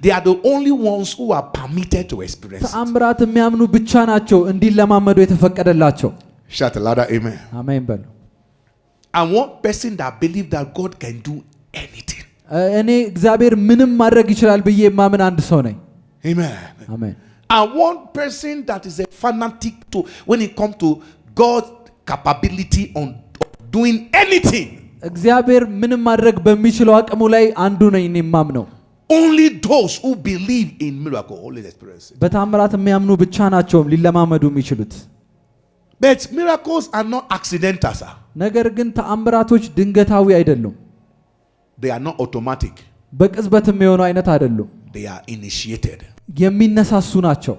they are the only ones who are permitted to experience it. ተአምራት የሚያምኑ ብቻ ናቸው እንዲለማመዱ የተፈቀደላቸው። Shout a louder amen. አሜን በሉ። And one person that believes that God can do anything. እኔ እግዚአብሔር ምንም ማድረግ ይችላል ብዬ የማምን አንድ ሰው ነኝ። Amen. አሜን። And one person that is a fanatic to when it comes to God's capability on doing anything. እግዚአብሔር ምንም ማድረግ በሚችለው አቅሙ ላይ አንዱ ነኝ እኔ የማምነው። Only those who believe in miracle always experience it. በተአምራት የሚያምኑ ብቻ ናቸው ሊለማመዱ የሚችሉት። But miracles are not accidental, sir. ነገር ግን ተአምራቶች ድንገታዊ አይደሉም። They are not automatic. በቅጽበት የሚሆኑ አይነት አይደሉም። They are initiated. የሚነሳሱ ናቸው።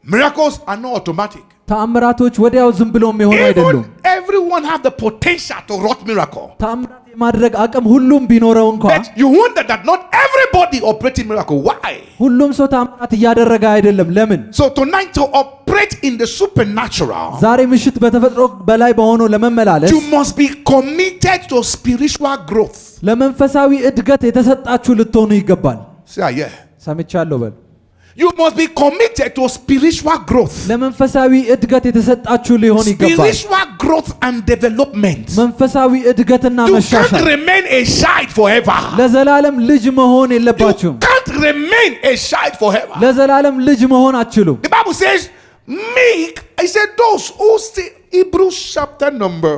Miracles are not automatic. ተአምራቶች ወዲያው ዝም ብለው የሚሆኑ አይደሉም። Everyone have the potential to wrought miracle. ተአምራት የማድረግ አቅም ሁሉም ቢኖረው እንኳን But you wonder that not everybody operating miracle. Why? ሁሉም ሰው ተአምራት እያደረገ አይደለም። ለምን? So tonight to operate in the supernatural, ዛሬ ምሽት በተፈጥሮ በላይ በሆነው ለመመላለስ you must be committed to spiritual growth. ለመንፈሳዊ እድገት የተሰጣችሁ ልትሆኑ ይገባል። Say yeah. ሰምቻለሁ በል። You must be committed to spiritual growth. ለመንፈሳዊ እድገት የተሰጣችሁ ሊሆን ይገባል። Spiritual growth and development. መንፈሳዊ እድገትና You መሻሻል። can't remain a child forever. ለዘላለም ልጅ መሆን You የለባችሁም። can't remain a child forever. ለዘላለም ልጅ መሆን አትችሉም። The Bible says, meek, I said those who see Hebrews chapter number.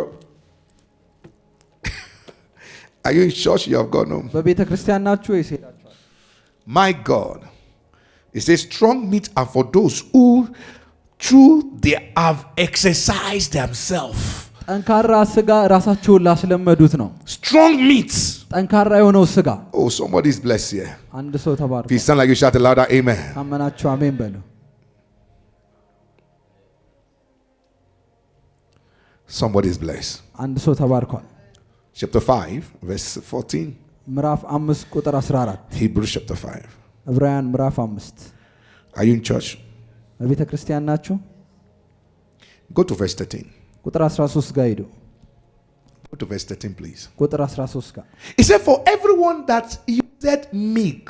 Are you in church? You have gone home. በቤተ ክርስቲያን ናችሁ ወይስ ሄዳችኋል? My God. It says strong meat are for those who through they have exercised themselves. ጠንካራ ስጋ ራሳቸውን ላስለመዱት ነው። Strong meat. ጠንካራ የሆነው ስጋ። Oh, somebody is blessed here. አንድ ሰው ተባርኮ። If you sound like you shout a louder amen. አመናችሁ አሜን በሉ። Somebody is blessed. አንድ ሰው ተባርኳል። Chapter 5, verse 14. ምዕራፍ 5 ቁጥር 14 Hebrews chapter 5. ዕብራውያን ምዕራፍ 5 Are you in church? በቤተ ክርስቲያን ናችሁ? Go to verse 13. ቁጥር 13 ጋር ሄዱ። Go to verse 13, please. ቁጥር 13 ጋር He said, for everyone that used milk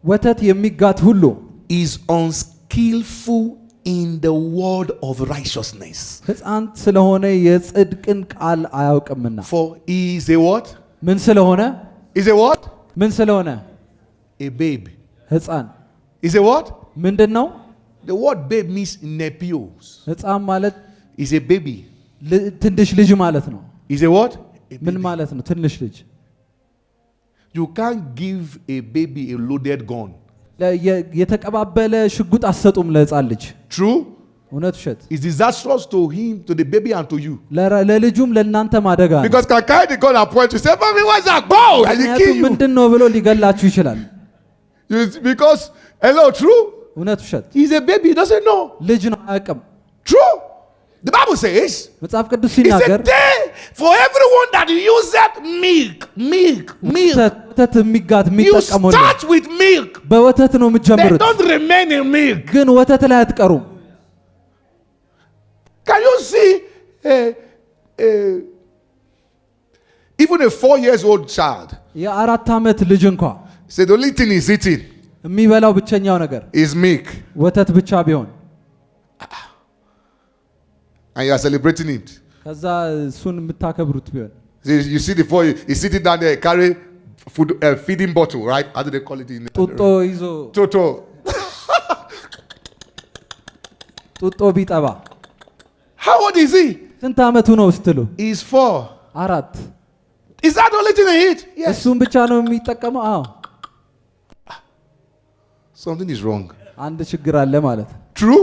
ወተት የሚጋት ሁሉ is unskillful in the word of righteousness. ሕፃን ስለሆነ የጽድቅን ቃል አያውቅምና። For he is a what? ምን ስለሆነ? Is a what? ምን ስለሆነ? A babe. ሕፃን Is a what? ምንድነው? The word babe means nepios. ሕፃን ማለት Is a baby. ትንሽ ልጅ ማለት ነው። Is a what? A ምን baby. ማለት ነው? ትንሽ ልጅ። You can't give a baby a loaded gun. የተቀባበለ ሽጉጥ አሰጡም ለሕፃን ልጅ። True? እውነት ውሸት? It's disastrous to him, to the baby, and to you. ለልጁም ለእናንተ ማደጋ ነው። Because can carry the gun and point to say, "Mommy, what's that? Go!" And he kill you. ምንድነው ብሎ ሊገላችሁ ይችላል። Because hello, true? እውነት ውሸት? He's a baby, he doesn't know. ልጅ ነው አያውቅም። True? The Bible says, መጽሐፍ ቅዱስ it's ሲናገር a day for everyone that uses milk. ወተት የሚጋት You የሚጠቀመው start with milk. በወተት ነው They የምትጀምሩት። don't remain in milk. ግን ወተት ላይ አትቀሩም። Can you see even a 4 years old child? የ4 ዓመት ልጅ እንኳ Say the only thing he's eating የሚበላው ብቸኛው ነገር is milk. ወተት ብቻ ቢሆን And you are celebrating it. ከዛ እሱን የምታከብሩት ቢሆን You see the four, he's sitting down there, carry food, feeding bottle, right? How do they call it in ጡጦ ይዞ Toto. ጡጦ ቢጠባ How old is he? ስንት ዓመቱ ነው ስትሉ? He's 4. 4 Is that the only thing he eats? Yes. እሱን ብቻ ነው የሚጠቀመው? አዎ። Something is wrong. አንድ ችግር አለ ማለት ነው። True?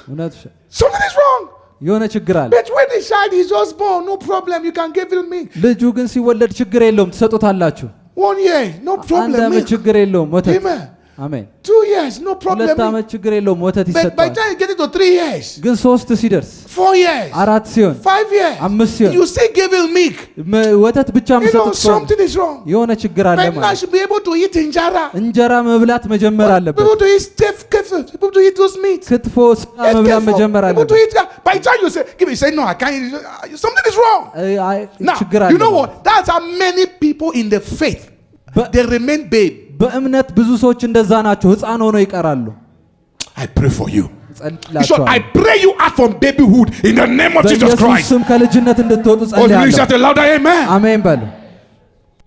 እውነት Something is wrong. የሆነ ችግር አለ። But when the child is just born, no problem. You can give him milk. ልጁ ግን ሲወለድ ችግር የለውም ትሰጡታላችሁ። 1 year, no አንድ problem. ዓመት Milk. ችግር የለውም ወተት። Amen. አሜን። 2 years, no problem. 2 ዓመት ችግር የለውም ወተት But by the ይሰጣል። time you get it to 3 years, ግን 3 ሲደርስ 4 years, 4 ሲሆን 5 years, 5 ሲሆን you still give him milk. ወተት ብቻ You know, የምትሰጡት ከሆነ something is wrong. የሆነ ችግር አለ But now ማለት should be able to eat injera. እንጀራ መብላት መጀመር አለበት። People to eat stiff kefir. People to eat those meat. ክትፎ ስጋ መብላት መጀመር People to አለበት። eat. By the time you say, give me, say no, I can't. Something is wrong. Now, ችግር you know አለ። what? That's how many people in the faith But- they remain babe. በእምነት ብዙ ሰዎች እንደዛ ናቸው፣ ሕፃን ሆነው ይቀራሉ። I pray for you. So I ጸልላችኋለሁ። pray you out from babyhood in the name of Jesus በኢየሱስ Christ. ስም ከልጅነት እንድትወጡ Oh, you ጸልያለሁ። shout a louder amen. አሜን በሉ።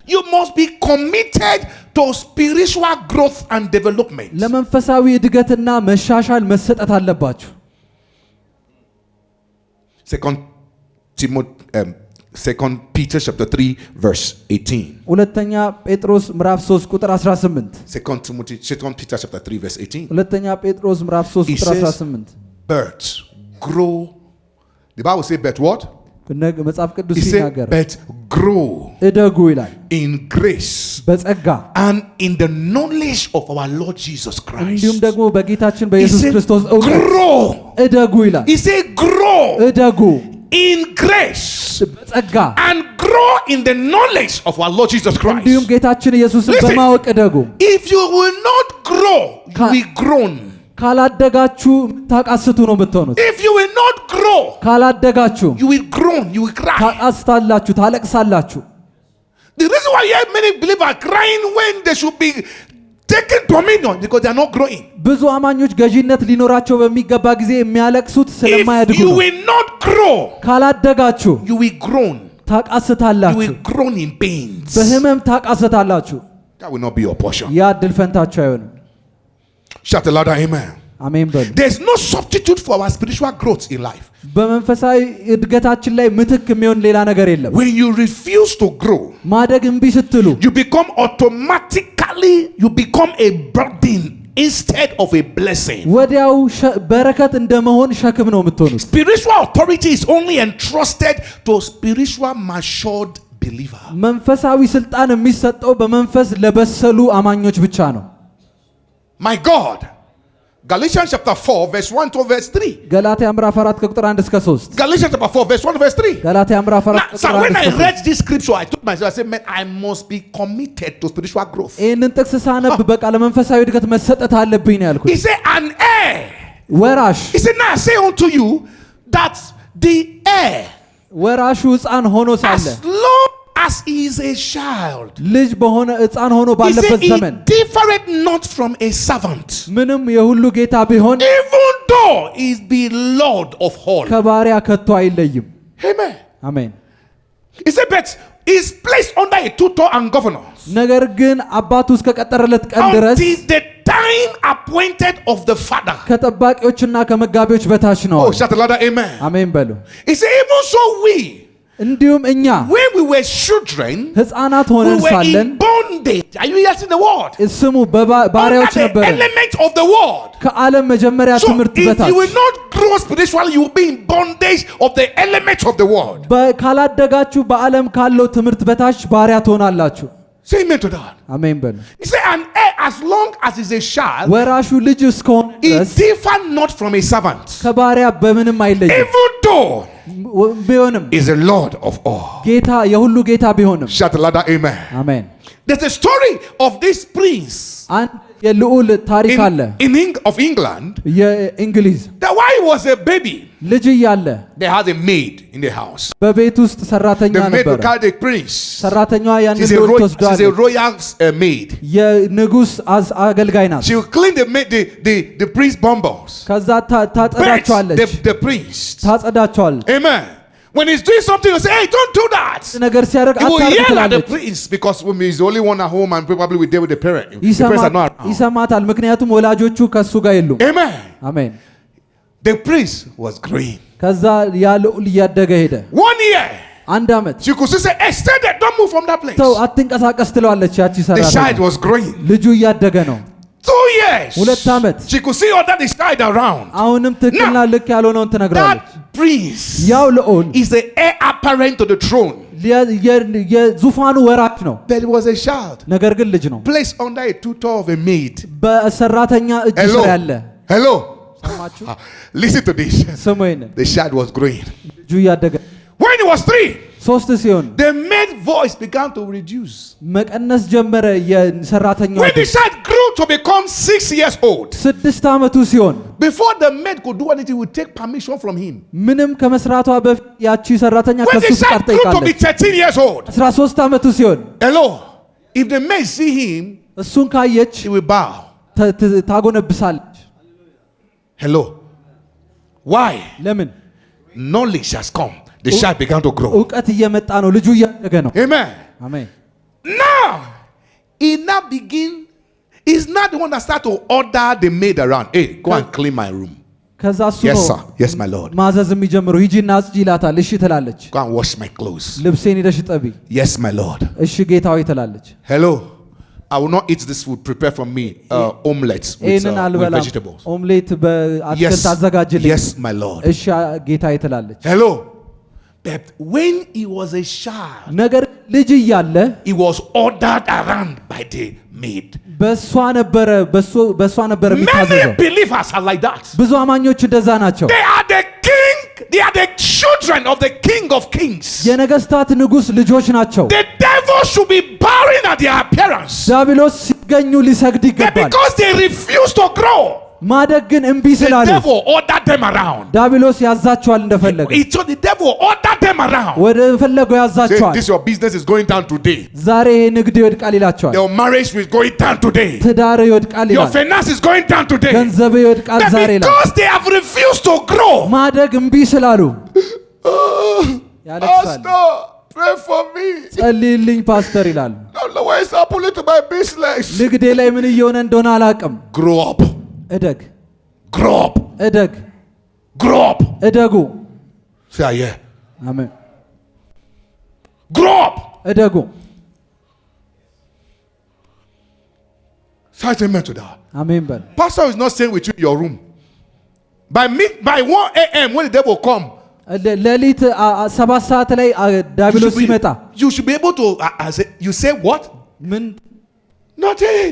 You must be committed to spiritual growth and development. ለመንፈሳዊ እድገትና መሻሻል መሰጠት አለባችሁ። Second Peter chapter 3 verse 18. ሁለተኛ ጴጥሮስ ምዕራፍ 3 ቁጥር 18 Second Peter chapter 3 verse 18. ሁለተኛ ጴጥሮስ ምዕራፍ 3 He ቁጥር says, 18 birds grow. The Bible says, but what? መጽሐፍ ቅዱስ He said, ሲናገር but grow እደጉ ይላል። in grace በጸጋ and in the knowledge of our Lord Jesus Christ. እንዲሁም ደግሞ በጌታችን He በኢየሱስ said, ክርስቶስ እውቀት grow. እደጉ ይላል። He said, grow እደጉ in grace በጸጋ and grow in the knowledge of our Lord Jesus Christ. እንዲሁም ጌታችን ኢየሱስን Listen. በማወቅ እደጉ። If you will not grow, you will groan. ካላደጋችሁ ታቃስቱ ነው የምትሆኑት። If you will not grow, ካላደጋችሁ you will groan, you will cry. ታቃስታላችሁ፣ ታለቅሳላችሁ። The reason why many believers are crying when they should be taking dominion because they are not growing. ብዙ አማኞች ገዢነት ሊኖራቸው በሚገባ ጊዜ የሚያለቅሱት ስለማያድጉ If you ነው። will not grow, ካላደጋችሁ you will groan. You ታቃስታላችሁ፣ will groan in pains. በህመም ታቃስታላችሁ። That will not be your portion. ያ እድል ፈንታችሁ አይሆንም። Shout a louder amen. አሜን በሉ። There's no substitute for our spiritual growth in life. በመንፈሳዊ እድገታችን ላይ ምትክ የሚሆን ሌላ ነገር የለም። When you refuse to grow, ማደግ እምቢ ስትሉ you become a burden instead of a blessing. ወዲያው በረከት እንደመሆን ሸክም ነው የምትሆኑት። Spiritual authority is only entrusted to spiritual matured believer. መንፈሳዊ ስልጣን የሚሰጠው በመንፈስ ለበሰሉ አማኞች ብቻ ነው። My God. Galatians chapter 4 verse 1 to verse 3. ገላትያ ምዕራፍ 4 ከቁጥር 1 እስከ 3 Galatians chapter 4 verse 1 to verse 3. ገላትያ ምዕራፍ 4 Now, so ከቁጥር 1 when I እስከ 3 read this scripture, I told myself, I said, man, I must be committed to spiritual growth. ይህንን ጥቅስ ሳነብ በቃ ለመንፈሳዊ እድገት መሰጠት አለብኝ ነው ያልኩት። He said, an heir ወራሽ He said, now I say unto you that the heir, ወራሹ ሕፃን ሆኖ ሳለ as long as he is a child, ልጅ በሆነ ሕፃን ሆኖ he said ባለበት he ዘመን differeth not from a servant, ምንም የሁሉ ጌታ ቢሆን even though he is the Lord of all. ከባሪያ ከቶ አይለይም። Amen. አሜን። He said, but he is placed under a tutor and governor ነገር ግን አባቱ እስከቀጠረለት ቀን ድረስ until the time appointed of the father. ከጠባቂዎችና ከመጋቢዎች በታች ነው። Oh, shout louder, amen. አሜን በሉ። He said, even so we, እንዲሁም እኛ when we were children, ሕፃናት we ሆነን were ሳለን in bondage. Are you hearing the word? ስሙ ባሪያዎች Under the ነበርን element of the word. ከዓለም መጀመሪያ So ትምህርት if በታች you will not grow spiritually, you will be in bondage of the element of the word. ካላደጋችሁ በዓለም ካለው ትምህርት በታች ባሪያ ትሆናላችሁ። Say amen to that. አሜን በሉ። He said, and as long as he's a child, ወራሹ ልጅ እስከሆነ he ድረስ differ not from a servant, ከባሪያ በምንም አይለይም። even though ቢሆንም is the Lord of all. ጌታ የሁሉ ጌታ ቢሆንም Shout louder, amen. አሜን። There's a story of this prince አንድ የልዑል ታሪክ አለ of England, የእንግሊዝ that while he was a baby, ልጅ እያለ they had a maid in the house. በቤት ውስጥ ሰራተኛ The maid would ነበረ። carry the prince. ሰራተኛዋ ያንን She's a, ልዑል she's a ትወስደዋለች። royal maid. የንጉስ አገልጋይ ናት። She will clean the prince bumbles. ከዛ ታጸዳቸዋለች። The prince. ታጸዳቸዋለች። Amen. When he's doing something, you say, hey, don't do that. ነገር ሲያደርግ He will አታርግ yell at the ትላለች። prince because he's the only one at home and probably will deal with the parent. The parents are not around. ይሰማታል፣ ምክንያቱም ወላጆቹ ከሱ ጋር የሉም። Amen. አሜን። The prince was growing. ከዛ ያ ልዑል እያደገ ሄደ። 1 year. አንድ ዓመት She could say, hey, stay there, don't move from that place. ተው አትንቀሳቀስ ትለዋለች ያቺ The child ሰራተኛ። was growing. ልጁ እያደገ ነው። 2 years. 2 ዓመት She could see all that is tied around. አሁንም ትክክልና ልክ ያልሆነውን ትነግራለች። That prince ያው ልዑል is the heir apparent to the throne. የዙፋኑ ወራሽ ነው። But he was a child ነገር ግን ልጅ ነው። placed under a tutor of a maid. በሰራተኛ እጅ ስር ያለ። Hello. ሰማችሁ? Listen to this. ስሙ ይሄንን። The child was growing. ልጁ እያደገ When he was 3, 3 ሲሆን the maid voice began to reduce. መቀነስ ጀመረ። የሰራተኛው When the child grew to become 6 years old, 6 ዓመቱ ሲሆን before the maid could do anything, would take permission from him. ምንም ከመስራቷ በፊት ያቺ ሰራተኛ When ከሱ the ፍቃድ child grew to be ጠይቃለች። 13 years old, 13 ዓመቱ ሲሆን hello, if the maid see him, እሱን ካየች she will bow. ታጎነብሳለች። Hello. Why? ለምን? Knowledge has come. The child began to grow. እውቀት እየመጣ ነው። ልጁ እያደገ ነው። Amen. አሜን። Now, he now begin. He's not the one that start to order the maid around. Hey, go and clean my room. ከዛ እሱ Yes, ነው sir. Yes, my lord. ማዘዝ የሚጀምረው። ሂጂና አጽጂ ይላታል። እሺ ትላለች። Go and wash my clothes. ልብሴን ሄደሽ ጠቢ። Yes, my lord. እሺ ጌታዊ ትላለች። Hello. I will not eat this food. Prepare for me omelets with vegetables. ኦምሌት በአትክልት አዘጋጅልኝ። Yes, my lord. እሺ ጌታዬ ትላለች። Hello. But when he was a child, ነገር ልጅ እያለ he was ordered around by the maid. በሷ ነበር Many የሚታዘዘው። believers are like that. ብዙ አማኞች እንደዛ ናቸው። They are the king. They are the children of the King of Kings. የነገስታት ንጉስ ልጆች ናቸው። The devil should be bowing at their appearance. ዲያብሎስ ሲገኙ ሊሰግድ But ይገባል። because they refuse to grow, ማደግ ግን እምቢ the ስላሉ devil ordered them around. ዲያብሎስ ያዛቸዋል እንደፈለገ። So the devil ordered them around. ወደ ፈለገው Say, ያዛቸዋል። this your business is going down today. ዛሬ ይሄ ንግድ ይወድቃል ይላቸዋል። Your marriage is going down today. ትዳር ይወድቃል Your ይላል። finance is going down today. ገንዘብ ይወድቃል But ዛሬ ይላል። because they have refused to grow, ማደግ እምቢ ስላሉ ያለቅሳል። Pastor, pray for me. ጸልይልኝ ፓስተር ይላሉ። Don't know what is happening to my business. ንግዴ ላይ ምን እየሆነ እንደሆነ አላውቅም። Grow up. እደግ Grow up. እደግ Grow up. እደጉ። Say yeah. አሜን። Grow up. እደጉ። Say amen to that. አሜን በል። Pastor is not staying with you in your room. By 1 a.m. when the devil come, ሌሊት 7 ሰዓት ላይ ዲያብሎስ ሲመጣ you should be able to you say what? ምን Not hey,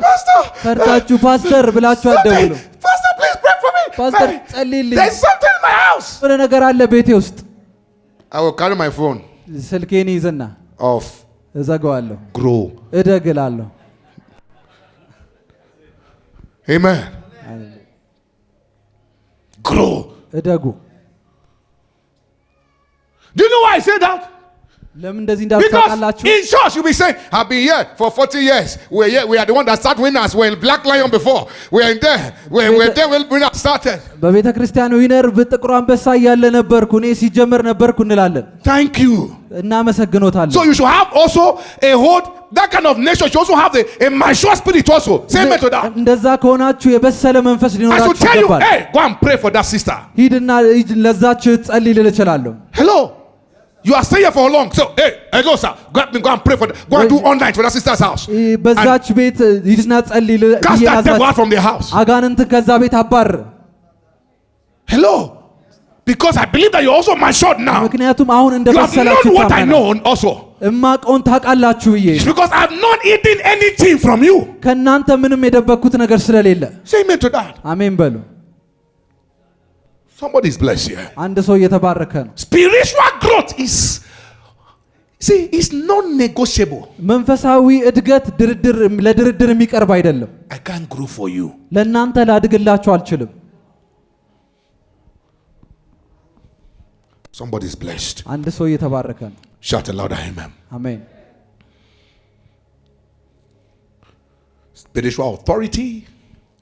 pastor. ፈርታችሁ ፓስተር ብላችሁ አትደውሉ። Pastor, please pray for me. ፓስተር ጸልይልኝ። There's something in my house. የሆነ ነገር አለ ቤቴ ውስጥ። I will carry my phone ስልኬን ይዝና off. እዘጋዋለሁ። Grow. እደግ እላለሁ። Amen. grow. እደጉ። Do you know why I say that? ለምን እንደዚህ እንዳልታውቃላችሁ? Because in church you'll be saying, I've been here for 40 years. We are the one that start winners. We're in Black Lion before. We're in there. We're there when we started. በቤተ ክርስቲያን ዊነር በጥቁር አንበሳ ያለ ነበርኩ እኔ ሲጀመር ነበርኩ እንላለን። Thank you. እናመሰግኖታለን። So you should have also a hold that kind of nature. You also have a mature spirit also. Same method. እንደዛ ከሆናችሁ የበሰለ መንፈስ I ሊኖራችሁ should tell you, ይገባል። hey, go and pray for that sister. ሂድና ለዛች ጸልይ ልል እችላለሁ። Hello. You are staying here for long. So, hey, hello, sir. Go and pray for that. Go and do online for that sister's house. በዛች ቤት ሂድና ጸልይ cast that devil out from the house. አጋንንት ከዛ ቤት አባር። Hello. Because I believe that you're also matured now. ምክንያቱም አሁን You have እንደበሰላችሁ known what I know also. እማቀውን ታውቃላችሁ ብዬ It's because I've not eaten anything from you. ከእናንተ ምንም የደበኩት ነገር ስለሌለ። Say amen to that. አሜን በሉ። Somebody is blessed here. አንድ ሰው እየተባረከ ነው። Spiritual growth is non-negotiable. መንፈሳዊ እድገት ለድርድር የሚቀርብ አይደለም። I can't grow for you. ለእናንተ ላድግላችሁ አልችልም። Somebody is blessed. አንድ ሰው እየተባረከ ነው። Shout aloud, amen. አሜን። Spiritual authority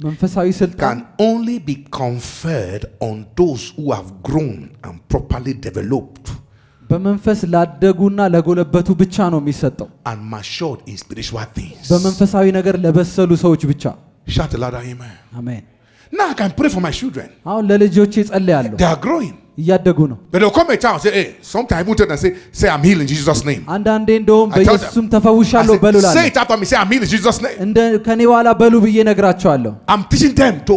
መንፈሳዊ ስልጣን can only be conferred on those who have grown and properly developed በመንፈስ ላደጉና ለጎለበቱ ብቻ ነው የሚሰጠው። and matured in spiritual things. በመንፈሳዊ ነገር ለበሰሉ ሰዎች ብቻ። Shout aloud, amen. አሜን። Now I can pray for my children. አሁን ለልጆቼ ጸልያለሁ። They are growing. እያደጉ ነው። But they'll come a time and say, hey, sometimes I tell them, say I'm healed in Jesus' name. አንዳንዴ እንደውም በኢየሱስም ተፈውሻለሁ በሉ ላለ say it after me, say I'm healed in Jesus' name. እንደ ከኔ በኋላ በሉ ብዬ ነግራቸዋለሁ። I'm teaching them to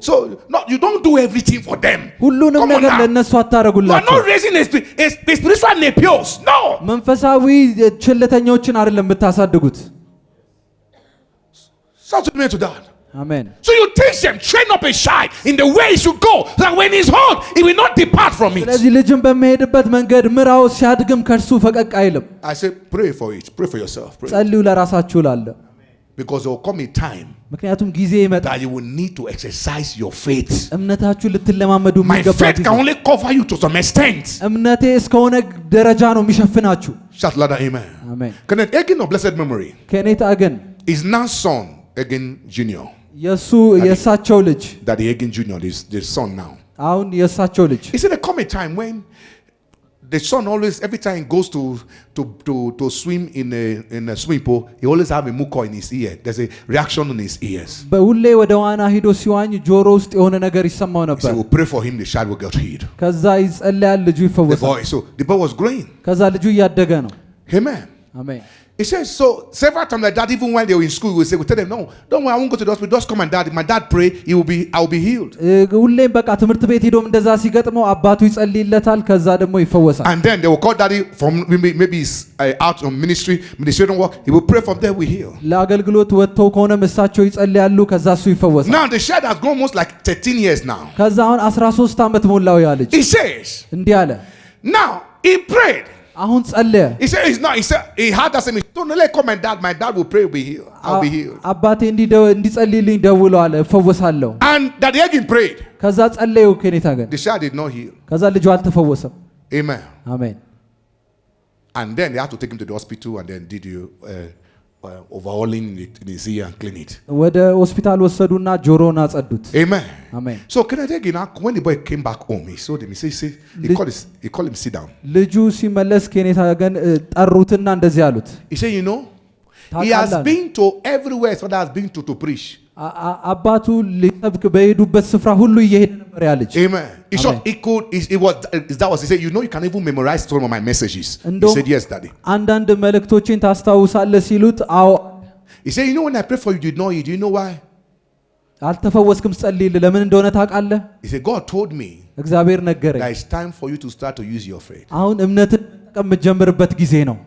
so no, you don't do everything for them. ሁሉንም Come on ነገር now. ለነሱ You are አታረጉላቸው። not raising a spiritual nepios. No. መንፈሳዊ ችልተኞችን አይደለም የምታሳድጉት። Shout to me to that. አሜን። So you teach them, train up a child in the way he should go, so that when he's old, he will not depart from it. ስለዚህ ልጅን በሚሄድበት መንገድ ምራው፣ ሲያድግም ከእርሱ ፈቀቅ አይልም። I say, pray for it. Pray for yourself. Pray. ጸልዩ ለራሳችሁ ላለ Because there will come a time ምክንያቱም ጊዜ ይመጣል that you will need to exercise your faith. እምነታችሁ ልትለማመዱ My የሚገባ faith ጊዜ። can only cover you to some extent. እምነቴ እስከሆነ ደረጃ ነው የሚሸፍናችሁ። Shout louder, amen. አሜን። Kenneth Hagin of blessed memory ከኔታ ግን is now son Hagin Jr. የሱ የሳቸው ልጅ Daddy Hagin Jr. is the son now. አሁን የሳቸው ልጅ He said there come a time when the son always, every time he goes to swim in a swimming pool, he always have a muco in his ear. There's a reaction in his ears. በሁሌ ወደ ዋና ሂዶ ሲዋኝ ጆሮ ውስጥ የሆነ ነገር ይሰማው He ነበር። said, we'll pray for him, the child will get healed. ከዛ ይጸልያል፣ ልጁ ይፈወሳል። So the boy was growing. ከዛ ልጁ እያደገ ነው። Amen. አሜን። He says, so several times like that, even when they were in school, we tell them, no, don't worry, I won't go to the hospital. Just come and dad. If my dad pray, I will be healed. ሁሌም በቃ ትምህርት ቤት ሄዶም እንደዛ ሲገጥመው አባቱ ይጸልይለታል፣ ከዛ ደግሞ ይፈወሳል። And then they will call daddy from maybe he's out on ministerial work. He will pray from there, we heal. ለአገልግሎት ወጥተው ከሆነ እሳቸው ይጸልያሉ፣ ከዛ እሱ ይፈወሳል። Now the child has grown almost like 13 years now. ከዛ አሁን 13 ዓመት ሞላው ያ ልጅ። He says, እንዲህ አለ። now he prayed. አሁን ጸለየ። He said, he said he had that same. Don't let come and dad. My dad will pray, will be healed. I'll be healed. አባቴ እንዲጸልይልኝ ደውሎ አለ፣ እፈወሳለሁ። And Daddy Hagin prayed. ከዛ ጸለዩ ከኔታ ግን The child did not heal. ከዛ ልጁ አልተፈወሰም። Amen. አሜን። And then they had to take him to the hospital and then did you overhauling in his ear and clean it. ወደ ሆስፒታል ወሰዱና ጆሮውን አጸዱት። Amen. አሜን። So Kenneth Hagin, when the boy came back home, he saw him. He said, he called him sit down. ልጁ ሲመለስ ከኔታ ግን ጠሩትና እንደዚህ አሉት። He said, you know, he has been to everywhere his father has been to preach. አባቱ ሊሰብክ በሄዱበት ስፍራ ሁሉ እየሄደ ነበር ያ ልጅ። Amen. He said, you know, you can even memorize some of my messages. He said, yes, daddy. አንዳንድ መልእክቶችን ታስታውሳለህ ሲሉት አዎ። He said, you know, when I pray for you, do you know why? አልተፈወስክም ጸልይልህ ለምን እንደሆነ ታውቃለህ? He said, God told me እግዚአብሔር ነገረኝ። that it's time for you to start to use your faith. አሁን እምነትን የምትጀምርበት ጊዜ ነው።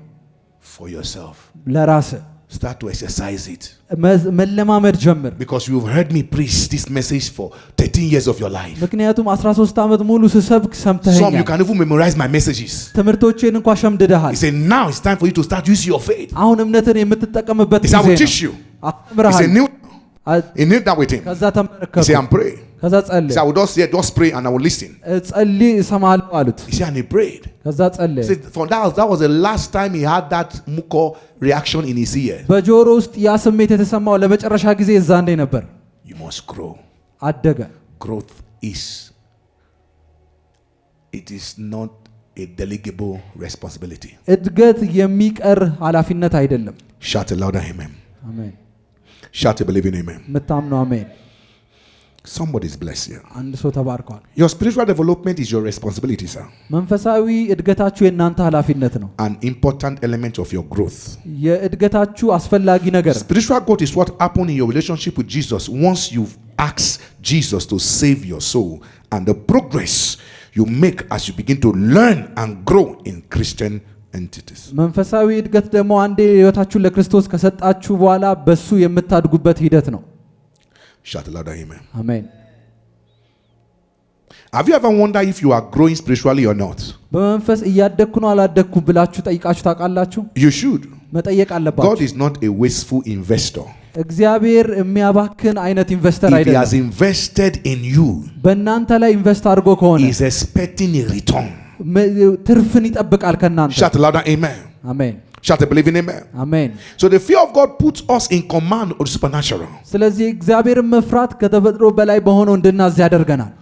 For yourself. ለራስህ start to exercise it. መለማመድ ጀምር። Because you've heard me preach this message for 13 years of your life. ምክንያቱም 13 ዓመት ሙሉ ስሰብክ ሰምተኸኛል። Some you can even memorize my messages. ትምህርቶቼን እንኳን ሸምድደሃል። He said, now it's time for you to start using your faith. አሁን እምነትን የምትጠቀምበት ጊዜ ነው። He said, I will teach you. He said, kneel down with him. ከዛ ተመረከኩ። He said, I'm praying. ከዛ ጸለየ So I would just pray and I would listen. ጸልይ እሰማለሁ አሉት He said, and he prayed. ከዛ ጸለየ See, for that was the last time he had that muko reaction in his ear. በጆሮ ውስጥ ያ ስሜት የተሰማው ለመጨረሻ ጊዜ እዛንዴ ነበር You must grow. አደገ Growth it is not a delegable responsibility. እድገት የሚቀር ኃላፊነት አይደለም Shout a louder amen. አሜን Shout a believing amen. ምታምነው አሜን Somebody is blessed here. አንድ ሰው ተባርኳል Your spiritual development is your responsibility, sir. መንፈሳዊ እድገታችሁ የናንተ ኃላፊነት ነው An important element of your growth. የእድገታችሁ አስፈላጊ ነገር Spiritual growth is what happened in your relationship with Jesus once you've asked Jesus to save your soul, and the progress you make as you begin to learn and grow in Christian entities. መንፈሳዊ እድገት ደግሞ አንዴ ህይወታችሁን ለክርስቶስ ከሰጣችሁ በኋላ በሱ የምታድጉበት ሂደት ነው Shout louder amen. አሜን Have you ever wondered if you are growing spiritually or not? በመንፈስ እያደግኩ ነው አላደግኩ ብላችሁ ጠይቃችሁ ታውቃላችሁ You should. መጠየቅ God አለባችሁ is not a wasteful investor. እግዚአብሔር የሚያባክን አይነት ኢንቨስተር If he አይደለም has invested in you, በእናንተ ላይ ኢንቨስት አድርጎ ከሆነ he is expecting a return. ትርፍን ይጠብቃል ከናንተ Shout louder amen. አሜን Shout a believing amen. አሜን So the fear of God puts us in command of the supernatural. ስለዚህ እግዚአብሔርን መፍራት ከተፈጥሮ በላይ በሆነው እንድናዝ ያደርገናል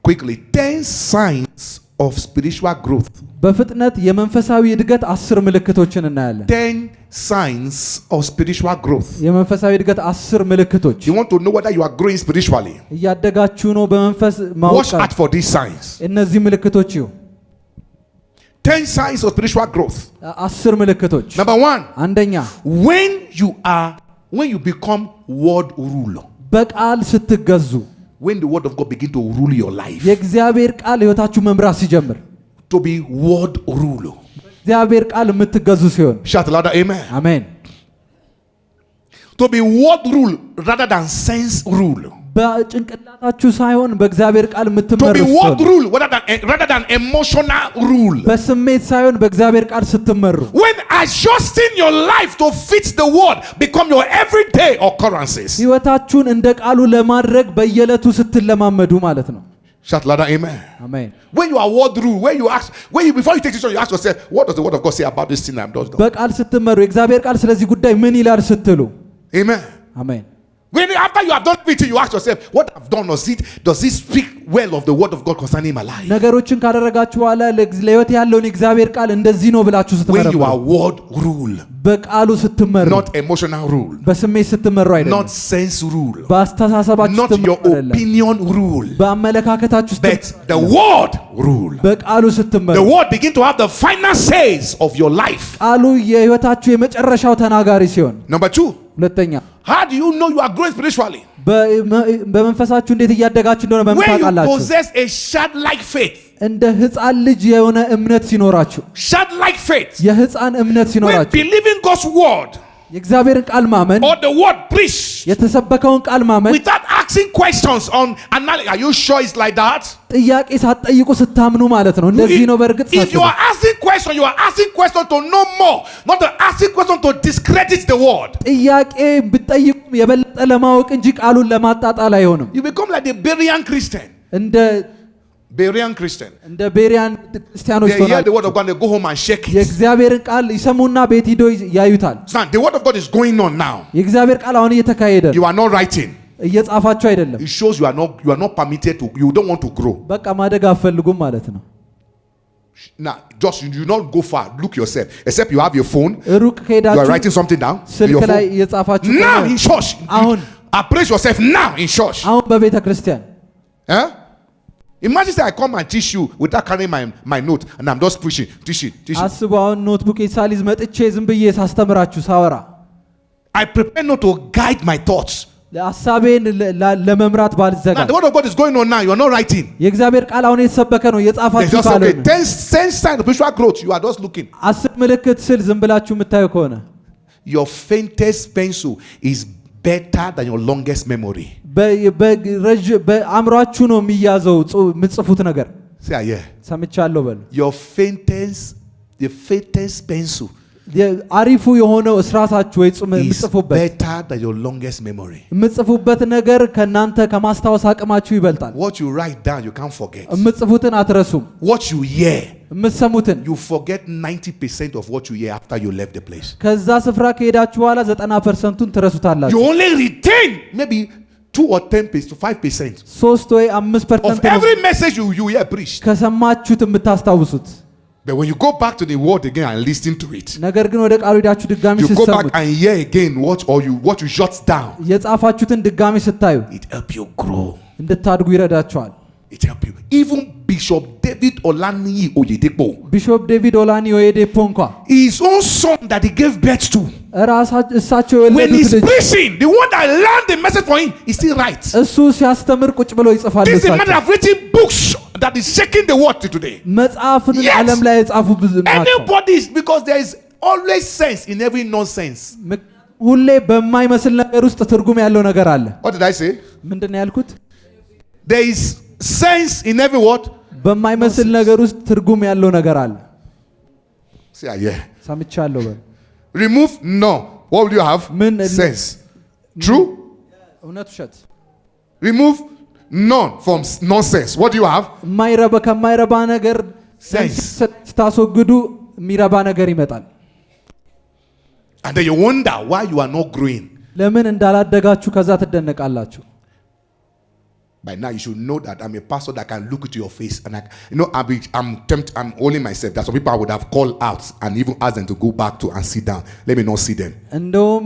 Quickly, 10 signs of spiritual growth. በፍጥነት የመንፈሳዊ እድገት 10 ምልክቶችን እናያለን 10 signs of spiritual growth. የመንፈሳዊ እድገት 10 ምልክቶች You want to know whether you are growing spiritually? እያደጋችሁ ነው በመንፈስ Watch ማወቅ out for these signs. እነዚህ ምልክቶች ይሁ 10 signs of spiritual growth. 10 ምልክቶች Number 1, አንደኛ when you become word ruler. በቃል ስትገዙ When the word of God begin to rule your life. የእግዚአብሔር ቃል ህይወታችሁ መምራት ሲጀምር To be word ruler. እግዚአብሔር ቃል የምትገዙ ሲሆን Shout louder amen. አሜን To be word rule rather than sense rule. በጭንቅላታችሁ ሳይሆን በእግዚአብሔር ቃል To የምትመሩ be word rule rather than emotional rule. በስሜት ሳይሆን በእግዚአብሔር ቃል ስትመሩ When adjusting your life to fit the word become your everyday occurrences. ህይወታችሁን እንደ ቃሉ ለማድረግ በየዕለቱ ስትለማመዱ ማለት ነው Shout louder amen. አሜን When you are word rule, before you take decision, you ask yourself, what does the word of God say about this thing I'm doing? በቃል ስትመሩ የእግዚአብሔር ቃል ስለዚህ ጉዳይ ምን ይላል ስትሉ Amen. አሜን When after you have done everything, you ask yourself, what I've done, does it speak well of the word of God concerning my life? ነገሮችን ካደረጋችሁ በኋላ ለህይወት ያለውን የእግዚአብሔር ቃል እንደዚህ ነው ብላችሁ When ስትመሩ you are word rule, በቃሉ ስትመሩ not emotional rule, በስሜት ስትመሩ አይደለም not sense rule, በአስተሳሰባችሁ not ስትመሩ your አይደለም opinion rule, በአመለካከታችሁ but ስትመሩ the word rule. በቃሉ ስትመሩ The word begin to have the final says of your life. ቃሉ የህይወታችሁ የመጨረሻው ተናጋሪ ሲሆን Number 2, ሁለተኛ how do you know you are growing spiritually? በመንፈሳችሁ እንዴት እያደጋችሁ እንደሆነ When you በመታቃላችሁ possess a childlike faith. እንደ ህፃን ልጅ የሆነ እምነት ሲኖራችሁ Childlike faith. የህፃን እምነት When ሲኖራችሁ believing God's word የእግዚአብሔርን ቃል ማመን or the word preached የተሰበከውን ቃል ማመን without asking questions on analysis. Are you sure it's like that? ጥያቄ ሳትጠይቁ ስታምኑ ማለት ነው እንደዚህ ነው በእርግጥ If you are asking questions, you are asking questions to know more, not to asking questions to discredit the word. ጥያቄ ብትጠይቁም የበለጠ ለማወቅ እንጂ ቃሉን ለማጣጣል አይሆንም You become like the Berean Christian. እንደ ቤሪያን ክርስቲያኖች They hear the word of God, they go home and shake it. የእግዚአብሔርን ቃል ይሰሙና ቤት ሂዶ ያዩታል Son, the word of God is going on now. የእግዚአብሔር ቃል አሁን እየተካሄደ You are not writing. እየጻፋችሁ አይደለም It shows you are not permitted to. You don't want to grow. በቃ ማደግ አትፈልጉም ማለት ነው Now, just you not go far. Look yourself. Except you have your phone. ሩቅ You are ከሄዳችሁ writing something down. in ስልክ your ላይ phone. እየጻፋችሁ Now in church. አሁን Appraise yourself now in church. አሁን በቤተ ክርስቲያን Huh? Imagine say I come and teach you without carrying my note and I'm just teaching. አስቡ አሁን ኖትቡክ ሳሊዝ መጥቼ ዝም ብዬ ሳስተምራችሁ ሳወራ I prepare not to guide my thoughts. ሐሳቤን ለመምራት Now ባልዘጋ the word of God is going on now. You are not writing. የእግዚአብሔር ቃል አሁን የተሰበከ ነው There's የጻፋችሁ just ካልሆነ okay. 10 signs of spiritual growth. You are just looking. 10 ምልክት ስል ዝም ብላችሁ የምታዩ ከሆነ Your faintest pencil is better than your longest memory. በአእምሯችሁ ነው የሚያዘው የምትጽፉት ነገር Say yeah. ሰምቻለሁ በሉ The faintest pencil አሪፉ የሆነው እስራታችሁ ወይ ጾም is የምጽፉበት better than your longest memory. የምጽፉበት ነገር ከናንተ ከማስታወስ አቅማችሁ ይበልጣል። What you write down, you can't forget. የምጽፉትን አትረሱም። What you hear, የምትሰሙትን you forget 90% of what you hear after you left the place. ከዛ ስፍራ ከሄዳችሁ በኋላ 90%ቱን ትረሱታላችሁ። You only retain maybe 2 or 10% to 5% 3 ወይ 5% of every message you hear preached. ከሰማችሁት የምታስታውሱት። But when you go back to the word again and listen to it, ነገር ግን ወደ ቃሉ ሄዳችሁ ድጋሚ you go back ስትሰሙት and hear again what you jot down. የጻፋችሁትን ድጋሚ ስታዩ It help you grow. እንድታድጉ ይረዳችኋል። It help you. Even Bishop David Olaniyi Oyedepo, ቢሾፕ ዴቪድ ኦላኒ ኦየዴፖ እንኳ his own son that he gave birth to, እሳቸው when የወለዱት he's ልጅ preaching, the one that learned the message for him, he still writes. እሱ ሲያስተምር ቁጭ ብሎ ይጽፋል። This is the man that have written books that is shaking the world till today. መጽሐፍን Yes. ዓለም ላይ የጻፉ ብዙ ናቸው። Anybody, because there is always sense in every nonsense. ሁሌ በማይመስል ነገር ውስጥ ትርጉም ያለው ነገር አለ። What did I say? ምንድን ነው ያልኩት? There is sense in every what? በማይመስል ነገር ውስጥ ትርጉም ያለው ነገር አለ። See, yeah. ሰምቻለሁ። Remove no. What will you have? Sense. True? እውነት ውሸት? Remove none from nonsense. What do you have? የማይረባ ከማይረባ ነገር Sense. ስታስወግዱ የሚረባ ነገር ይመጣል። And then you wonder why you are not growing. ለምን እንዳላደጋችሁ ከዛ ትደነቃላችሁ። By now you should know that I'm a pastor that can look into your face and I'm holding myself. That some people I would have called out and even asked them to go back to and sit down. Let me not see them. እንደውም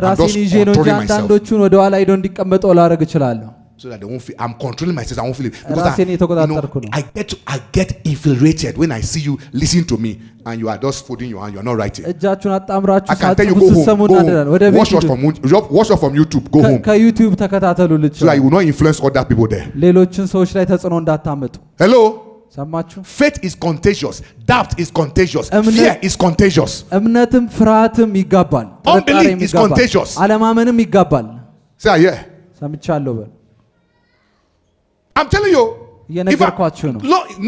ራሴን ይዤ ነው እንጂ አንዳንዶቹን ወደ ኋላ ሄዶ እንዲቀመጡ ላደርግ እችላለሁ። So that they won't feel, I'm controlling myself. I won't feel it. ራሴን የተቆጣጠርኩ ነው። I get infiltrated when I see you listen to me and you are just folding your hand. You are not writing. እጃችሁን አጣምራችሁ I can tell you go home. Go home. Watch off from YouTube. Go home. ከዩቲዩብ ተከታተሉ ልጅ So that you will not influence other people there. ሌሎችን ሰዎች ላይ ተጽዕኖ እንዳታመጡ። Hello? ሰማችሁ? Faith is contagious. Doubt is contagious. Fear is contagious. እምነትም ፍርሃትም ይጋባል። Unbelief is contagious. አለማመንም ይጋባል። Say yeah. ሰምቻለሁ። I'm telling you. እየነገርኳችሁ ነው።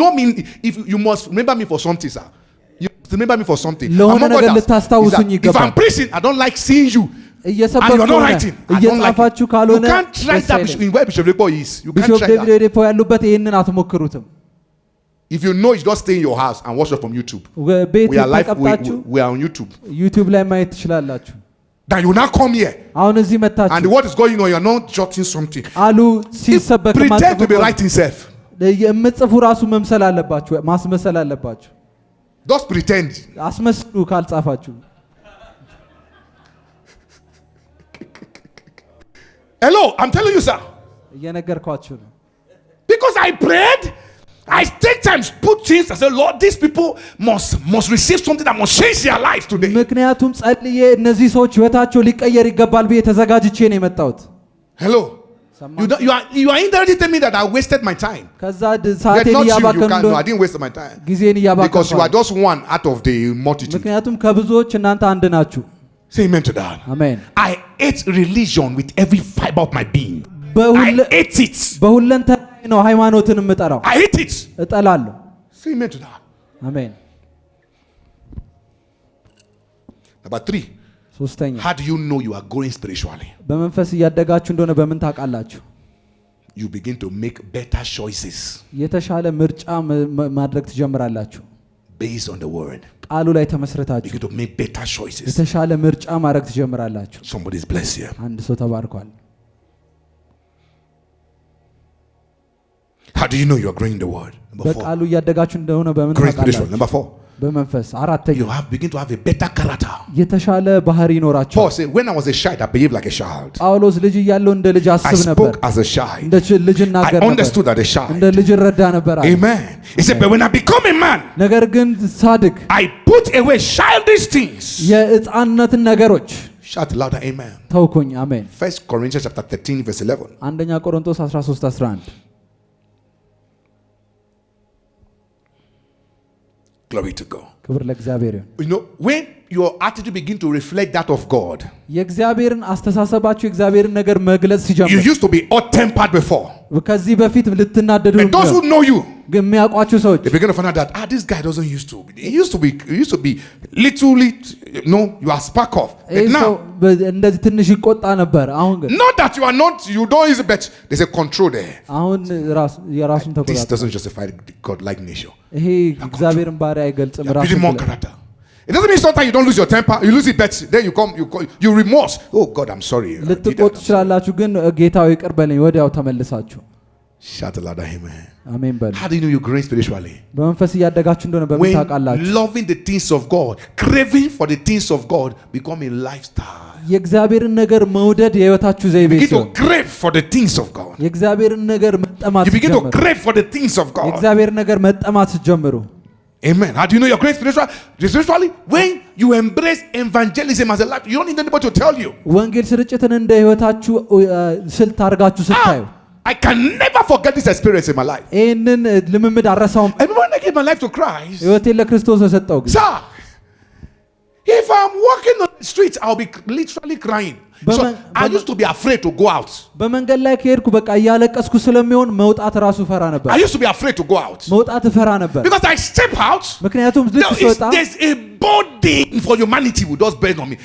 No mean if you must remember me for something, sir. You must remember me for something. ለሆነ ነገር ልታስታውሱኝ If ይገባል። I'm preaching, I don't like seeing you. እየሰበኩ And you're not writing. I don't like እየጻፋችሁ it. ካልሆነ You can't try that in where Bishop Lepo is. You can't ቢሾፕ try ዴቪድ that. ኦየዴፖ ያሉበት ይሄንን አትሞክሩትም። If you know, you just stay in your house and watch it from YouTube. ቤት We are live. ተቀምጣችሁ We are on YouTube. ዩቲዩብ ላይ ማየት ትችላላችሁ። Then you now come here. አሁን እዚህ And መጣችሁ what is going on? You're not jotting something. አሉ ሲሰበክ Pretend to be writing self. የምትጽፉ ራሱ መምሰል አለባችሁ፣ ማስመሰል አለባችሁ። Just pretend. አስመስሉ ካልጻፋችሁ። Hello, I'm telling you, sir. እየነገርኳችሁ ነው። Because I prayed, I take time, put things. I said, Lord, these people must receive something that must change their lives today. ምክንያቱም ጸልዬ እነዚህ ሰዎች ህይወታቸው ሊቀየር ይገባል ብዬ ተዘጋጅቼ ነው የመጣሁት። Hello. You are indirectly telling me that I wasted my time. ከዛ Yet ሰዓቴን not you. እያባከኑ No, I didn't waste my time. ጊዜን እያባከኑ Because you are just one out of the multitude. ምክንያቱም ከብዙዎች እናንተ አንድ ናችሁ። Say amen to that. አሜን። I hate religion with every fiber of my being. I hate it. በሁለንተናዬ ነው ሃይማኖትን የምጠራው። I hate it. እጠላለሁ። Say amen to that. አሜን። Number 3. ሶስተኛ How do you know you are growing spiritually? በመንፈስ እያደጋችሁ እንደሆነ በምን ታውቃላችሁ? You begin to make better choices የተሻለ ምርጫ ማድረግ ትጀምራላችሁ። based on the word. ቃሉ ላይ ተመስርታችሁ Begin to make better choices. የተሻለ ምርጫ ማድረግ ትጀምራላችሁ። Somebody's blessed here. አንድ ሰው ተባርኳል። How do you know you are growing in the word? Number 4. በቃሉ እያደጋችሁ እንደሆነ በምን Growing spiritually. ታውቃላችሁ? Number 4. በመንፈስ አራተኛ You begin to have a better character. የተሻለ ባህሪ ይኖራችሁ። Paul said, when I was a child, I behaved like a child. ጳውሎስ ልጅ እያለሁ እንደ ልጅ I አስብ ነበር፣ spoke as a child. እንደ ልጅ I እናገር ነበር፣ understood as a child. እንደ ልጅ እረዳ ነበር። Amen. He said, but when I become a man, ነገር ግን ሳድግ I put away childish things. የሕፃንነትን ነገሮች Shout louder, amen. ተውኩኝ። አሜን። 1 Corinthians chapter 13, verse 11. አንደኛ ቆሮንቶስ 13:11 Glory to God. ክብር ለእግዚአብሔር ይሁን። You know, when your attitude begin to reflect that of God, የእግዚአብሔርን አስተሳሰባችሁ የእግዚአብሔርን ነገር መግለጽ you ሲጀምር used to be hot-tempered before. ከዚህ በፊት ልትናደዱ But those who know you, የሚያውቋችሁ ሰዎች they begin to find out that this guy doesn't used to. He used to be little No, you are spark off. But ይህ ሰው now, እንደዚህ ትንሽ ይቆጣ ነበር። አሁን ግን not that you don't use it, but there's a control there. አሁን የራሱን This ተቆጣጣ። doesn't justify God-like nature. ይሄ እግዚአብሔርን ባሪያ አይገልጽም። You're ራሱ building more character. It doesn't mean sometimes you don't lose your temper. You lose it, but then you remorse. Oh God, I'm sorry. I did ልትቆጡ that. ትችላላችሁ፣ ግን ጌታው ይቅር በለኝ ወዲያው ተመልሳችሁ። Shout aloud, amen. አሜን በሉ። How do you know you're growing spiritually? በመንፈስ እያደጋችሁ እንደሆነ በምን When ታውቃላችሁ? loving the things of God, craving for the things of God become a lifestyle. የእግዚአብሔርን ነገር መውደድ የህይወታችሁ ዘይቤ You begin ሲሆን to crave for the things of God. የእግዚአብሔርን ነገር መጠማት You begin to ስትጀምሩ crave for the things of God. የእግዚአብሔርን ነገር መጠማት ስትጀምሩ Amen. How do you know you're growing spiritually? When you embrace evangelism as a life, you don't need anybody to tell you. ወንጌል ስርጭትን እንደ ህይወታችሁ ስልት አድርጋችሁ ስታዩ I can never forget this experience in my life. ይህንን ልምምድ አረሳውም። And when I gave my life to Christ, ህይወቴን ለክርስቶስ የሰጠው ጊዜ sir, if I'm walking on the streets, I'll be literally crying. So I used to be afraid to go out. በመንገድ ላይ ከሄድኩ በቃ እያለቀስኩ ስለሚሆን መውጣት ራሱ ፈራ ነበር። I used to be afraid to go out. መውጣት ፈራ ነበር። Because I step out, ምክንያቱም ልክ ስወጣ there's a burden for humanity will just burn on me.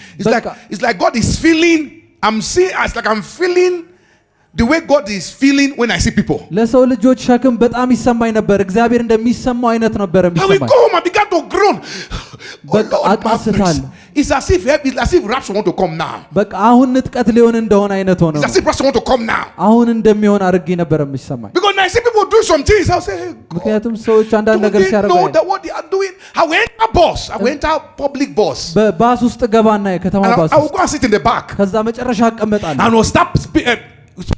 It's like God is feeling, it's like I'm feeling the way God is feeling when I see people. ለሰው ልጆች ሸክም በጣም ይሰማኝ ነበር። እግዚአብሔር እንደሚሰማው አይነት ነበር I will የሚሰማኝ። go home and began to groan. በቃ አቃስታለሁ። It's as if rapture want to come now. በቃ አሁን ንጥቀት ሊሆን እንደሆነ አይነት ሆነ። It's as if rapture want to come now. አሁን እንደሚሆን አድርጌ ነበር የሚሰማኝ። Because when I see people do some things, I'll say, hey, God, ምክንያቱም ሰዎች አንዳንድ do ነገር they ሲያደርጉ know that what they are doing? I will enter bus. I will enter public bus. በባስ ውስጥ ገባና የከተማ And ባስ I will ውስጥ go and sit in the back. ከዛ መጨረሻ እቀመጣለሁ። And we'll start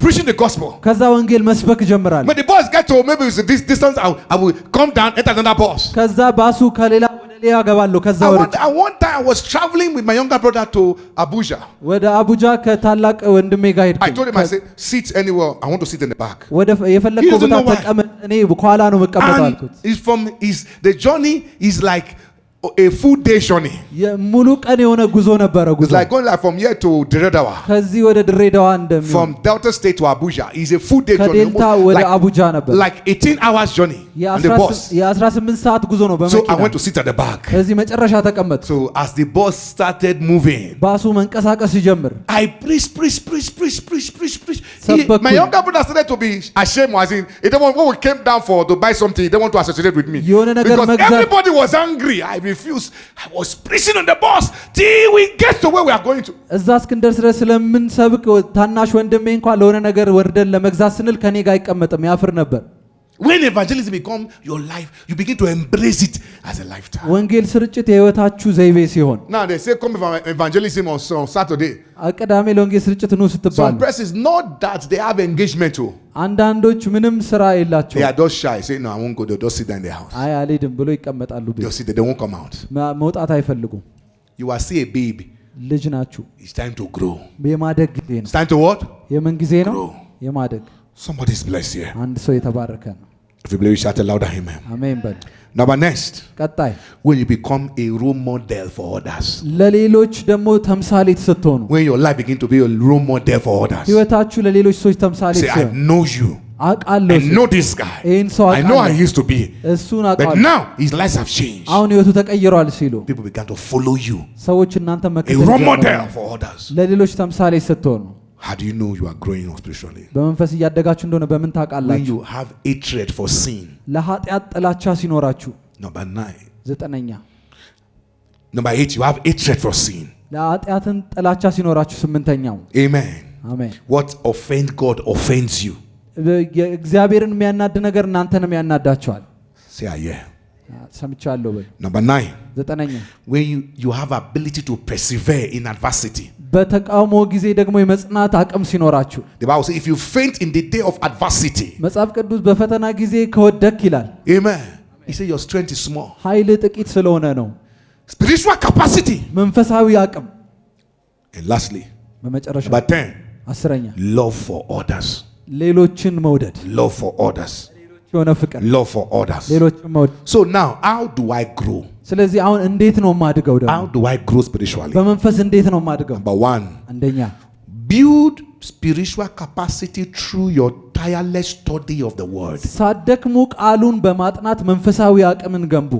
preaching the gospel. ከዛ ወንጌል መስበክ ጀምራለሁ። When the bus get to maybe it's this distance, I will come down, enter another bus. ከዛ ባሱ ከሌላ ወደ ሌላ ገባለሁ። ከዛ ወርጄ One time I was traveling with my younger brother to Abuja. ወደ አቡጃ ከታላቅ ወንድሜ ጋር I ሄድኩኝ። told him, I said, sit anywhere. I want to sit in the back. ወደ የፈለግከው He doesn't ቦታ know why. ተቀመጥ፣ እኔ ከኋላ ነው የምቀመጠው አልኩት። And the journey is like a full day journey. ሙሉ ቀን የሆነ ጉዞ ነበረ። It's ጉዞ like going like from here to Diredawa. ከዚህ ወደ ድሬዳዋ እንደሚሆን From Delta State to Abuja is a full day journey. ከዴልታ ወደ አቡጃ ነበር። Like 18 hours journey on the bus. የ18 ሰዓት ጉዞ ነው So I በመኪና። went to sit at the back. ከዚህ መጨረሻ ተቀመጥኩ። So as the bus started moving, ባሱ መንቀሳቀስ ሲጀምር I preached. ሰበኩኝ። My younger brother started to be ashamed. As in, he didn't want, when we came down to buy something, he didn't want to associate with me. የሆነ ነገር Because መግዛት everybody was angry. I refused. I was preaching on the bus till we get to where we are going to. እዛ እስክንደርስ ድረስ ስለምንሰብክ ታናሽ ወንድሜ እንኳን ለሆነ ነገር ወርደን ለመግዛት ስንል ከኔ ጋር አይቀመጥም፣ ያፍር ነበር። When evangelism become your life, you begin to embrace it as a lifetime. ወንጌል ስርጭት የህይወታችሁ ዘይቤ ሲሆን Now they say come for evangelism on Saturday. ቅዳሜ ለወንጌል ስርጭት ነው ስትባሉ Some persons not that they have engagement too. አንዳንዶች ምንም ስራ They የላቸውም። are just shy. Say no, I won't go. They'll just sit down in their house. አይ አልሄድም ብሎ ይቀመጣሉ። They'll sit there. They won't come out. መውጣት አይፈልጉም። You are still a baby. ልጅ ናችሁ። It's time to grow. የማደግ ጊዜ ነው። It's time to what? የምን ጊዜ ነው? Grow. የማደግ። Somebody's blessed here. አንድ ሰው የተባረከ ነው። If you believe, shout a louder amen. አሜን በል። Number next, ቀጣይ when you become a role model for others. ለሌሎች ደግሞ ተምሳሌት ስትሆኑ When your life begin to be a role model for others. ህይወታችሁ ለሌሎች ሰዎች ተምሳሌት Say, I ሲሆን know you. አውቃለሁ I know this guy. ይህን ሰው I know I አውቃለሁ used to be. እሱን But አውቃለሁ now his lives have changed. አሁን ህይወቱ ተቀይሯል ሲሉ People began to follow you. ሰዎች እናንተ A መከተል role ጀመሩ። model for others. ለሌሎች ተምሳሌት ስትሆኑ How do you know you are growing spiritually? በመንፈስ እያደጋችሁ እንደሆነ በምን When ታውቃላችሁ? you have hatred for sin. ለኃጢአት ጥላቻ ሲኖራችሁ። Number 9. 9ኛ Number 8, you have hatred for sin. ለኃጢአትን ጥላቻ ሲኖራችሁ። 8ኛው Amen. አሜን። What offends God offends you. እግዚአብሔርን የሚያናድ ነገር እናንተንም ያናዳቸዋል። Say, yeah. ሰምቻለሁ በል። Number 9. 9ኛ When you have ability to persevere in adversity. በተቃውሞ ጊዜ ደግሞ የመጽናት አቅም ሲኖራችሁ። The Bible says if you faint in the day of adversity. መጽሐፍ ቅዱስ በፈተና ጊዜ ከወደክ ይላል። Amen. He said your strength is small. ኃይል ጥቂት ስለሆነ ነው። Spiritual capacity. መንፈሳዊ አቅም። And lastly, በመጨረሻ number 10. 10ኛ Love for others. ሌሎችን መውደድ። Love for others. የሆነ ፍቅር። Love for others. ሌሎችን መውደድ። So now, how do I grow? ስለዚህ አሁን እንዴት ነው ማድገው? ደግሞ How do I grow spiritually? በመንፈስ እንዴት ነው ማድገው? Number 1. አንደኛ Build spiritual capacity through your tireless study of the word. ሳትደክሙ ቃሉን በማጥናት መንፈሳዊ አቅምን ገንቡ።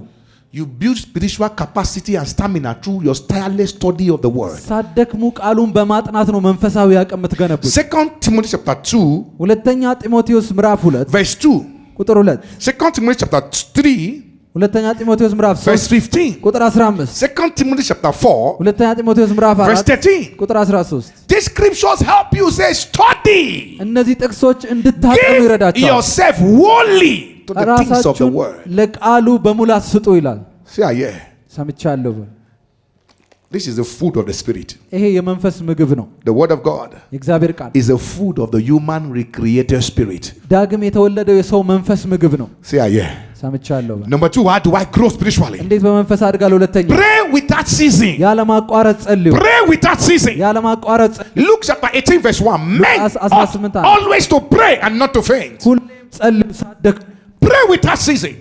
You build spiritual capacity and stamina through your tireless study of the word. ሳትደክሙ ቃሉን በማጥናት ነው መንፈሳዊ አቅም የምትገነቡት። 2 Timothy chapter 2 ሁለተኛ ጢሞቴዎስ ምዕራፍ 2 verse 2. ቁጥር 2 2 Timothy chapter 3 ሁለተኛ ጢሞቴዎስ ምዕራፍ 3 verse 15. ቁጥር 15 2 Timothy chapter 4 ሁለተኛ ጢሞቴዎስ ምዕራፍ 4 verse 13. ቁጥር 13 These scriptures help you say study. እነዚህ ጥቅሶች እንድታጠኑ Give ይረዳቸዋል። yourself wholly to the things of the ራሳችሁን word. ለቃሉ በሙላት ስጡ ይላል። See, yeah. ሰምቻለሁ። This is the food of the spirit. ይሄ የመንፈስ ምግብ ነው። The word of God የእግዚአብሔር ቃል is the food of the human recreated spirit. ዳግም የተወለደው የሰው መንፈስ ምግብ ነው። See, yeah. ሰምቻለሁ። Number 2, how do I grow spiritually? እንዴት በመንፈስ አድጋለሁ? ሁለተኛ Pray without ceasing. ያለማቋረጥ ጸልዩ። Pray without ceasing. ያለማቋረጥ Luke chapter 18 verse 1. Men ought always to pray and not to faint. ሁሌም ጸልዩ ሳትደክሙ። Pray without ceasing.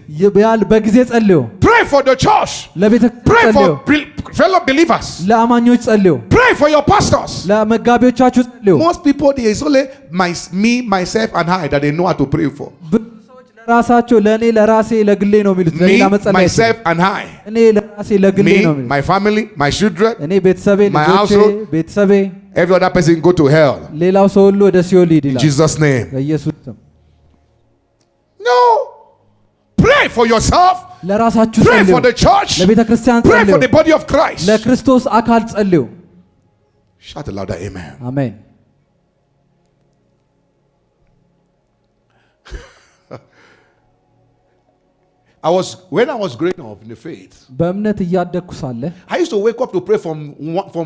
በጊዜ ጸልዩ። Pray for the church. ለቤተ Pray ጸልዩ። for fellow believers. ለአማኞች ጸልዩ። Pray for your pastors. ለመጋቢዎቻችሁ ጸልዩ። Most people, there is only me, myself, and I that they know how to pray for. ለራሳቸው ለራሴ ለግሌ ነው የሚሉት። ለሌላ Me, መጸለይ myself, and I. እኔ ለራሴ ለግሌ ነው Me, የሚሉት። my family, my children. እኔ ቤተሰቤ፣ my ልጆቼ፣ household. ቤተሰቤ፣ Every other person go to hell. ሌላው ሰው ሁሉ ወደ ሲኦል ይሄድ In ይላል። Jesus' name. በኢየሱስ ስም No. Pray for yourself. ለራሳችሁ Pray ጸልዩ። for the church. ለቤተ ክርስቲያን Pray ጸልዩ። for the body of Christ. ለክርስቶስ አካል ጸልዩ። Shout louder, amen. አሜን። When I was growing up in the faith, በእምነት እያደግኩ ሳለ I used to wake up to pray from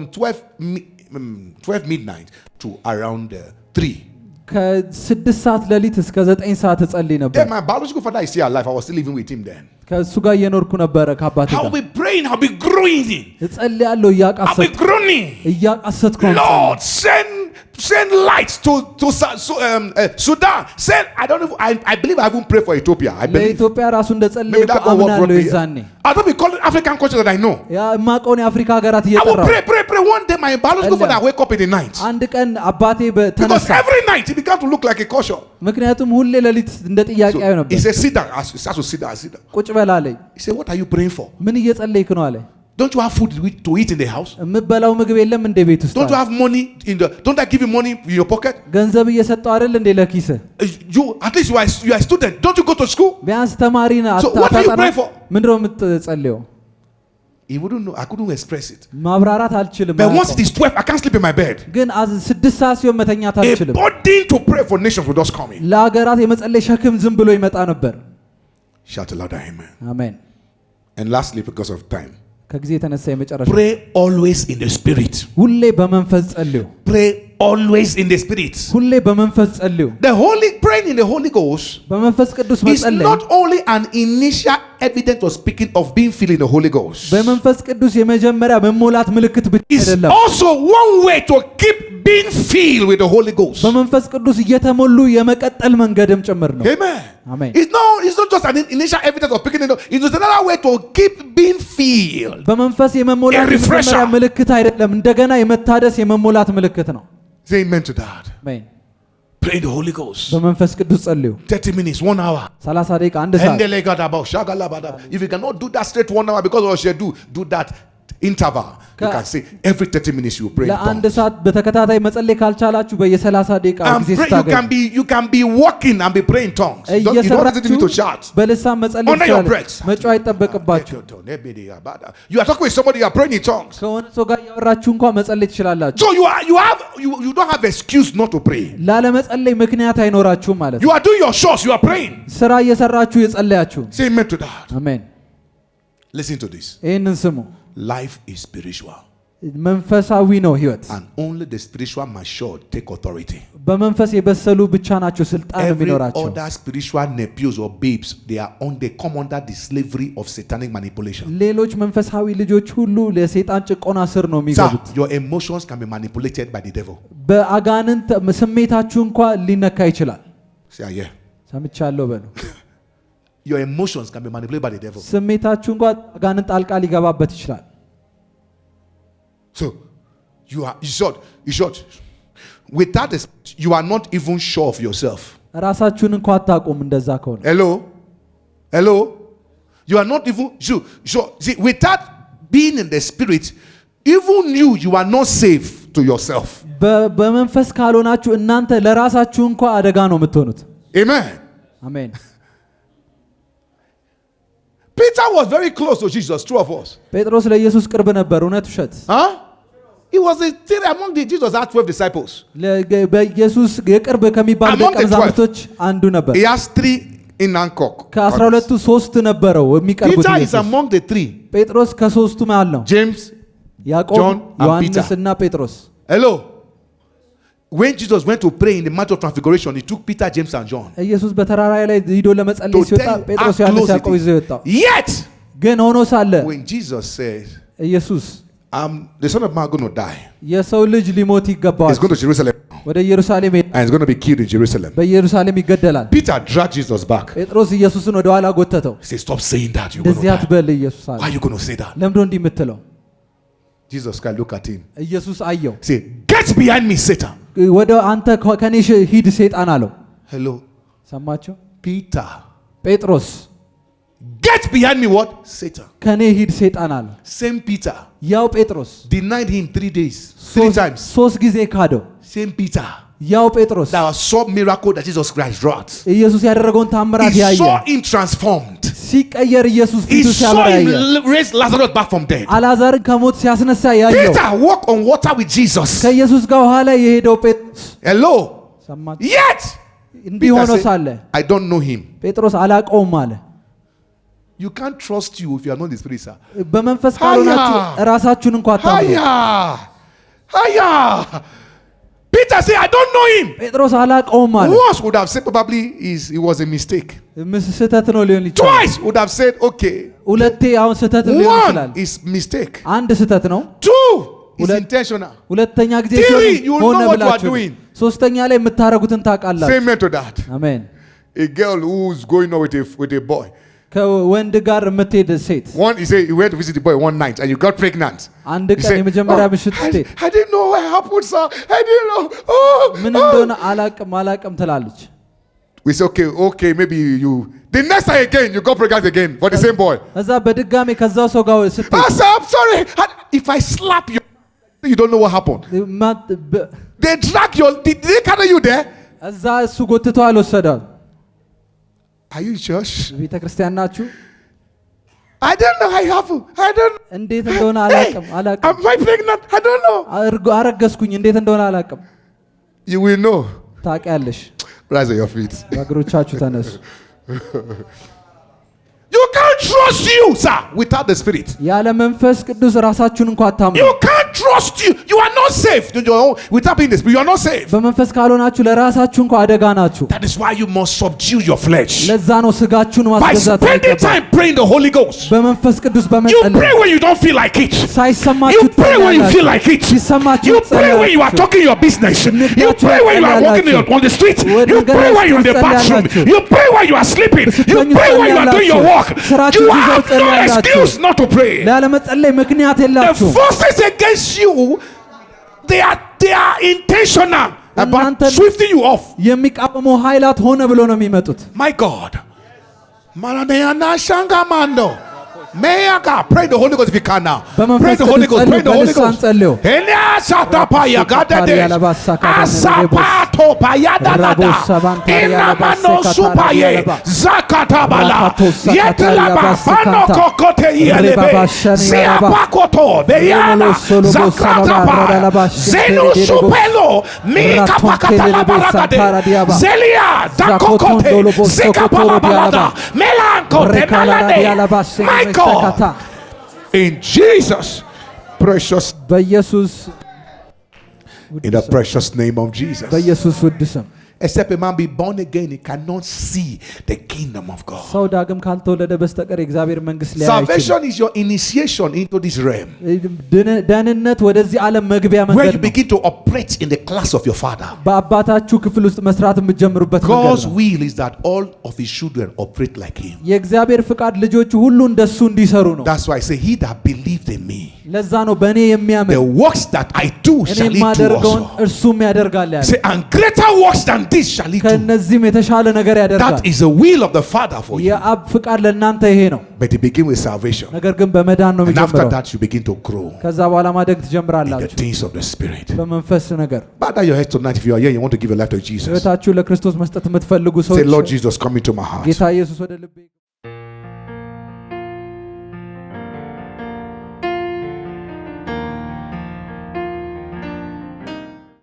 12 midnight to around 3. ከ6 ሰዓት ሌሊት እስከ 9 ሰዓት እጸልይ ነበር። Then my biological father is still alive. I was still living with him then. ከእሱ ጋር እየኖርኩ ነበረ ከአባቴ I'll ጋር። be praying, I'll be growing. እጸልያለሁ I'll be እያቃሰትኩ groaning. እያቃሰትኩ ነው። Lord, send light to Sudan. Send, I don't know, I believe I won't pray for Ethiopia. I believe. ለኢትዮጵያ ራሱ እንደጸለይኩ Maybe that God will አምናለሁ። brought me የዛኔ here. I don't be calling African countries that I know. ያ የማውቀውን የአፍሪካ ሀገራት I will እየጠራሁ pray. One day my biological father wake up in the night. አንድ ቀን አባቴ Because ተነሳ። every night he began to look like a caution. ምክንያቱም ሁሌ ሌሊት እንደ ጥያቄ አዩ So ነበር። he said, sit down. He starts to sit down. ቁጭ በል አለኝ። He said, what are you praying for? ምን እየጸለይክ ነው አለኝ። Don't you have food to eat in the house? የምበላው ምግብ የለም እንደ ቤት ውስጥ? Don't you have money don't I give you money in your pocket? ገንዘብ እየሰጠው አይደል እንደ ለኪስህ? At least you are a student. Don't you go to school? ቢያንስ ተማሪ ነህ። So what are you praying for? ምንድነው የምትጸልየው? He wouldn't know. I couldn't express it. ማብራራት አልችልም። But once it is 12, I can't sleep in my bed. ግን 6 ሰዓት ሲሆን መተኛት A አልችልም። burden to pray for nations will just come in. ለሀገራት የመጸለይ ሸክም ዝም ብሎ ይመጣ ነበር። Shout louder, amen. አሜን። And lastly, because of time, ከጊዜ የተነሳ የመጨረሻ pray always in the spirit. ሁሌ በመንፈስ ጸልዩ። Pray always in the spirit. ሁሌ በመንፈስ ጸልዩ። Praying in the Holy Ghost በመንፈስ ቅዱስ is መጸለይ not only an initial evidence of speaking of being filled in the Holy Ghost. በመንፈስ ቅዱስ የመጀመሪያ መሞላት ምልክት ብቻ It's አይደለም። also one way to keep being filled with the Holy Ghost. በመንፈስ ቅዱስ እየተሞሉ የመቀጠል መንገድም ጭምር ነው። Amen. Amen. It's not just an initial evidence of picking it up. It's another way to keep being filled. በመንፈስ የመሞላት A refresher. የመጀመሪያ ምልክት አይደለም፣ እንደገና የመታደስ የመሞላት ምልክት ነው። Say amen to that. አሜን። Pray in the Holy Ghost. በመንፈስ ቅዱስ ጸልዩ። 30 minutes, 1 hour. 30 ደቂቃ 1 ሰዓት። If you cannot do that straight 1 hour because of what you do that interval. You can say every 30 minutes you pray in ለአንድ tongues. ሰዓት በተከታታይ መጸለይ ካልቻላችሁ በየ30 ደቂቃ And ጊዜ pray, ስታገኙ you can be walking and be praying in tongues. You don't need to shout. በልሳን መጸለይ Under your ይችላል። breath. መጮህ አይጠበቅባችሁ። You are talking with somebody, you are praying in tongues. ከሆነ ሰው ጋር ያወራችሁ እንኳን መጸለይ ትችላላችሁ። So you don't have excuse not to pray. ላለመጸለይ ምክንያት አይኖራችሁም ማለት ነው። You are doing your chores, you are praying. ስራ እየሰራችሁ የጸለያችሁ። Say amen to that. አሜን። Listen to this. ይህንን ስሙ። Life is spiritual. መንፈሳዊ ነው ህይወት። And only the spiritual mature take authority. በመንፈስ የበሰሉ ብቻ ናቸው ስልጣን Every የሚኖራቸው። other spiritual nephews or babes, they come under the slavery of satanic manipulation. ሌሎች መንፈሳዊ ልጆች ሁሉ ለሰይጣን ጭቆና ስር ነው Sir, የሚገቡት። your emotions can be manipulated by the devil. በአጋንንት ስሜታችሁ እንኳን ሊነካ ይችላል። Say yeah. ሰምቻለሁ በሉ። Your emotions can be manipulated by the devil. ስሜታችሁ እንኳን አጋንንት ጣልቃ ሊገባበት ይችላል። So you should. Without this, you are not even sure of yourself. ራሳችሁን እንኳን አታውቁም እንደዛ ከሆነ። Hello. You are not even see, without being in the spirit, even you are not safe to yourself. በመንፈስ ካልሆናችሁ እናንተ ለራሳችሁ እንኳን አደጋ ነው የምትሆኑት። Amen. አሜን። Peter was very close to Jesus, true of us. ጴጥሮስ ለኢየሱስ ቅርብ ነበር፣ እውነት ውሸት? He was still among the Jesus had 12 disciples. በኢየሱስ የቅርብ ከሚባሉ ደቀ መዛሙርቶች አንዱ ነበር። He has 3 in Hancock. ከ12ቱ 3 ነበረው የሚቀርቡት። Peter is among the 3. ጴጥሮስ ከ3ቱ መሃል ነው። James, ያዕቆብ፣ John, and Peter. ዮሐንስና ጴጥሮስ። Hello. When Jesus went to pray in the Mount of Transfiguration, he took Peter, James, and John. ኢየሱስ በተራራ ላይ ሄዶ ለመጸለይ ሲወጣ ጴጥሮስ፣ ዮሐንስ፣ ያዕቆብ ይዘው ወጣ። Yet, ግን ሆኖ ሳለ when Jesus said, ኢየሱስ the Son of Man is going to die. የሰው ልጅ ሊሞት ይገባዋል። He's going to Jerusalem. ወደ ኢየሩሳሌም And he's going to be killed in Jerusalem. በኢየሩሳሌም ይገደላል። Peter dragged Jesus back. ጴጥሮስ ኢየሱስን ወደ ኋላ ጎተተው። He said, stop saying that. You're going to እንደዚህ die. አትበል ኢየሱስ አለ። Why are you going to say that? ለምንድን ነው እንዲህ የምትለው? Jesus Christ look at him. ኢየሱስ አየው። Say, get behind me, Satan. ወደ አንተ ከኔ ሂድ ሰይጣን አለው። Hello. ሰማችሁ? Peter. ጴጥሮስ Get behind me, what? Satan. ከኔ ሂድ ሰይጣን አለው። Same Peter. ያው ጴጥሮስ Denied him 3 days. 3 times. 3 ጊዜ ካደው። Same Peter. ያው ጴጥሮስ That was some miracle that Jesus Christ wrought. ኢየሱስ ያደረገውን ታምራት He ያየ። saw him transformed. ሲቀየር ኢየሱስ He ፊቱ saw ሲያበራ ያየ። him raise Lazarus back from dead. አልዓዛርን ከሞት ሲያስነሳ ያየው። Peter walked on water with Jesus. ከኢየሱስ ጋር ውሃ ላይ የሄደው ጴጥሮስ Hello. ሰማችሁ? Yet, እንዲህ ሆኖ ሳለ I don't know him. ጴጥሮስ አላውቀውም አለ። You can't trust you if you are not the spirit, sir. በመንፈስ ካልሆናችሁ ራሳችሁን እንኳን አታምኑ። Higher. Peter said, I don't know him. ጴጥሮስ አላውቀውም አለ። Once would have said probably it was a mistake. ስህተት ነው ሊሆን ይችላል። Twice would have said okay. ሁለቴ አሁን ስህተት ሊሆን ይችላል። 1 is mistake. አንድ ስህተት ነው። 2 is intentional. ሁለተኛ ጊዜ 3 you ሆነ know what you are ብላችሁ doing. ሶስተኛ ላይ የምታረጉትን ታውቃላችሁ። Say amen to that. አሜን። A girl who's going on with a boy. ከወንድ ጋር የምትሄድ ሴት One, he said you went to visit the boy one night and you got pregnant. አንድ ቀን የመጀመሪያ ምሽት ስትሄድ I didn't know what happened, sir. I didn't know. ምን እንደሆነ አላቅም ትላለች። We say okay, maybe you. The next time again, you got pregnant again for the same boy. እዛ በድጋሚ ከዛው ሰው ጋር ስትሄድ Sir, I'm sorry. If I slap you, you don't know what happened. They drag did they carry you there? እዛ እሱ ጎትቶ አልወሰደም። Are you in church? ቤተ ክርስቲያን ናችሁ? I don't know how it happened. I don't know. እንዴት እንደሆነ አላቅም። Am I pregnant? I don't know. አረገዝኩኝ እንዴት እንደሆነ አላቅም። You will know. ታውቂያለሽ። Rise on your feet. በእግሮቻችሁ ተነሱ። You can't trust you, sir, without the Spirit. ያለ መንፈስ ቅዱስ ራሳችሁን እንኳን አታምኑ። You can't trust you. You are not safe without being the Spirit. You are not safe. በመንፈስ ካልሆናችሁ ለራሳችሁ እንኳን አደጋ ናችሁ። That is why you must subdue your flesh. ለዛ ነው ስጋችሁን By ማስገዛት spending time praying the Holy Ghost. በመንፈስ ቅዱስ You በመጸለይ pray when you don't feel like it. ሳይሰማችሁ You pray when you feel like it. ሲሰማችሁ You pray when you are talking your business. You pray when you are walking on the street. You pray when you are in the bathroom. You pray when you are sleeping. You pray when you are doing your work. You have no excuse not to pray. ላለመጸለይ ምክንያት The የላችሁ። forces against you, they are intentional about swifting you off. የሚቃወሙ ኃይላት ሆነ ብሎ ነው የሚመጡት። My God. Maranayana Shangamando. Meyaga, pray the Holy Ghost if you can now. Pray the Holy Ghost, pray the Holy Ghost. Elia Satapaya Gadade. Asapato Payadada. Inamano Supaye. Zakatabala. Yetelaba. Pano Kokote Yelebe. Siapakoto. Beyana. Zakataba. Zenu Supelo. Mika Pakatala Baragade. Zelia. Dakokote. Zekapabalada. Melanco. Demalade. My God. In Jesus' precious, in the precious name of Jesus. በኢየሱስ ውድ ስም Except a man be born again, he cannot see the kingdom of God. ሰው ዳግም ካልተወለደ በስተቀር የእግዚአብሔር መንግስት ሊያይ አይችልም። Salvation is your initiation into this realm, ደህንነት ወደዚህ ዓለም መግቢያ where መንገድ you ነው። begin to operate in the class of your Father. በአባታችሁ ክፍል ውስጥ መስራት የምትጀምሩበት መንገድ God's ነው። will is that all of his children operate like him. የእግዚአብሔር ፍቃድ ልጆቹ ሁሉ እንደሱ እንዲሰሩ ነው። That's why I say, he that believed in me, ለዛ ነው በእኔ የሚያምን the works that I do እኔ shall he do የማደርገውን also. እርሱም ያደርጋል ያለ። Say, and greater works than this shall he do. ከነዚህም የተሻለ ነገር ያደርጋል። That is the will of the Father for you. የአብ ፍቃድ ለእናንተ ይሄ ነው። But it begins with salvation. ነገር ግን በመዳን ነው And after የሚጀምረው። that, you begin to grow ከዛ በኋላ ማደግ in the ትጀምራላችሁ things of the Spirit. በመንፈስ ነገር። Bow down your heads tonight if you are here and you want to give your life to Jesus. ሕይወታችሁ ለክርስቶስ መስጠት የምትፈልጉ Say, ሰዎች Lord Jesus, come into my heart. ጌታ ኢየሱስ ወደ ልቤ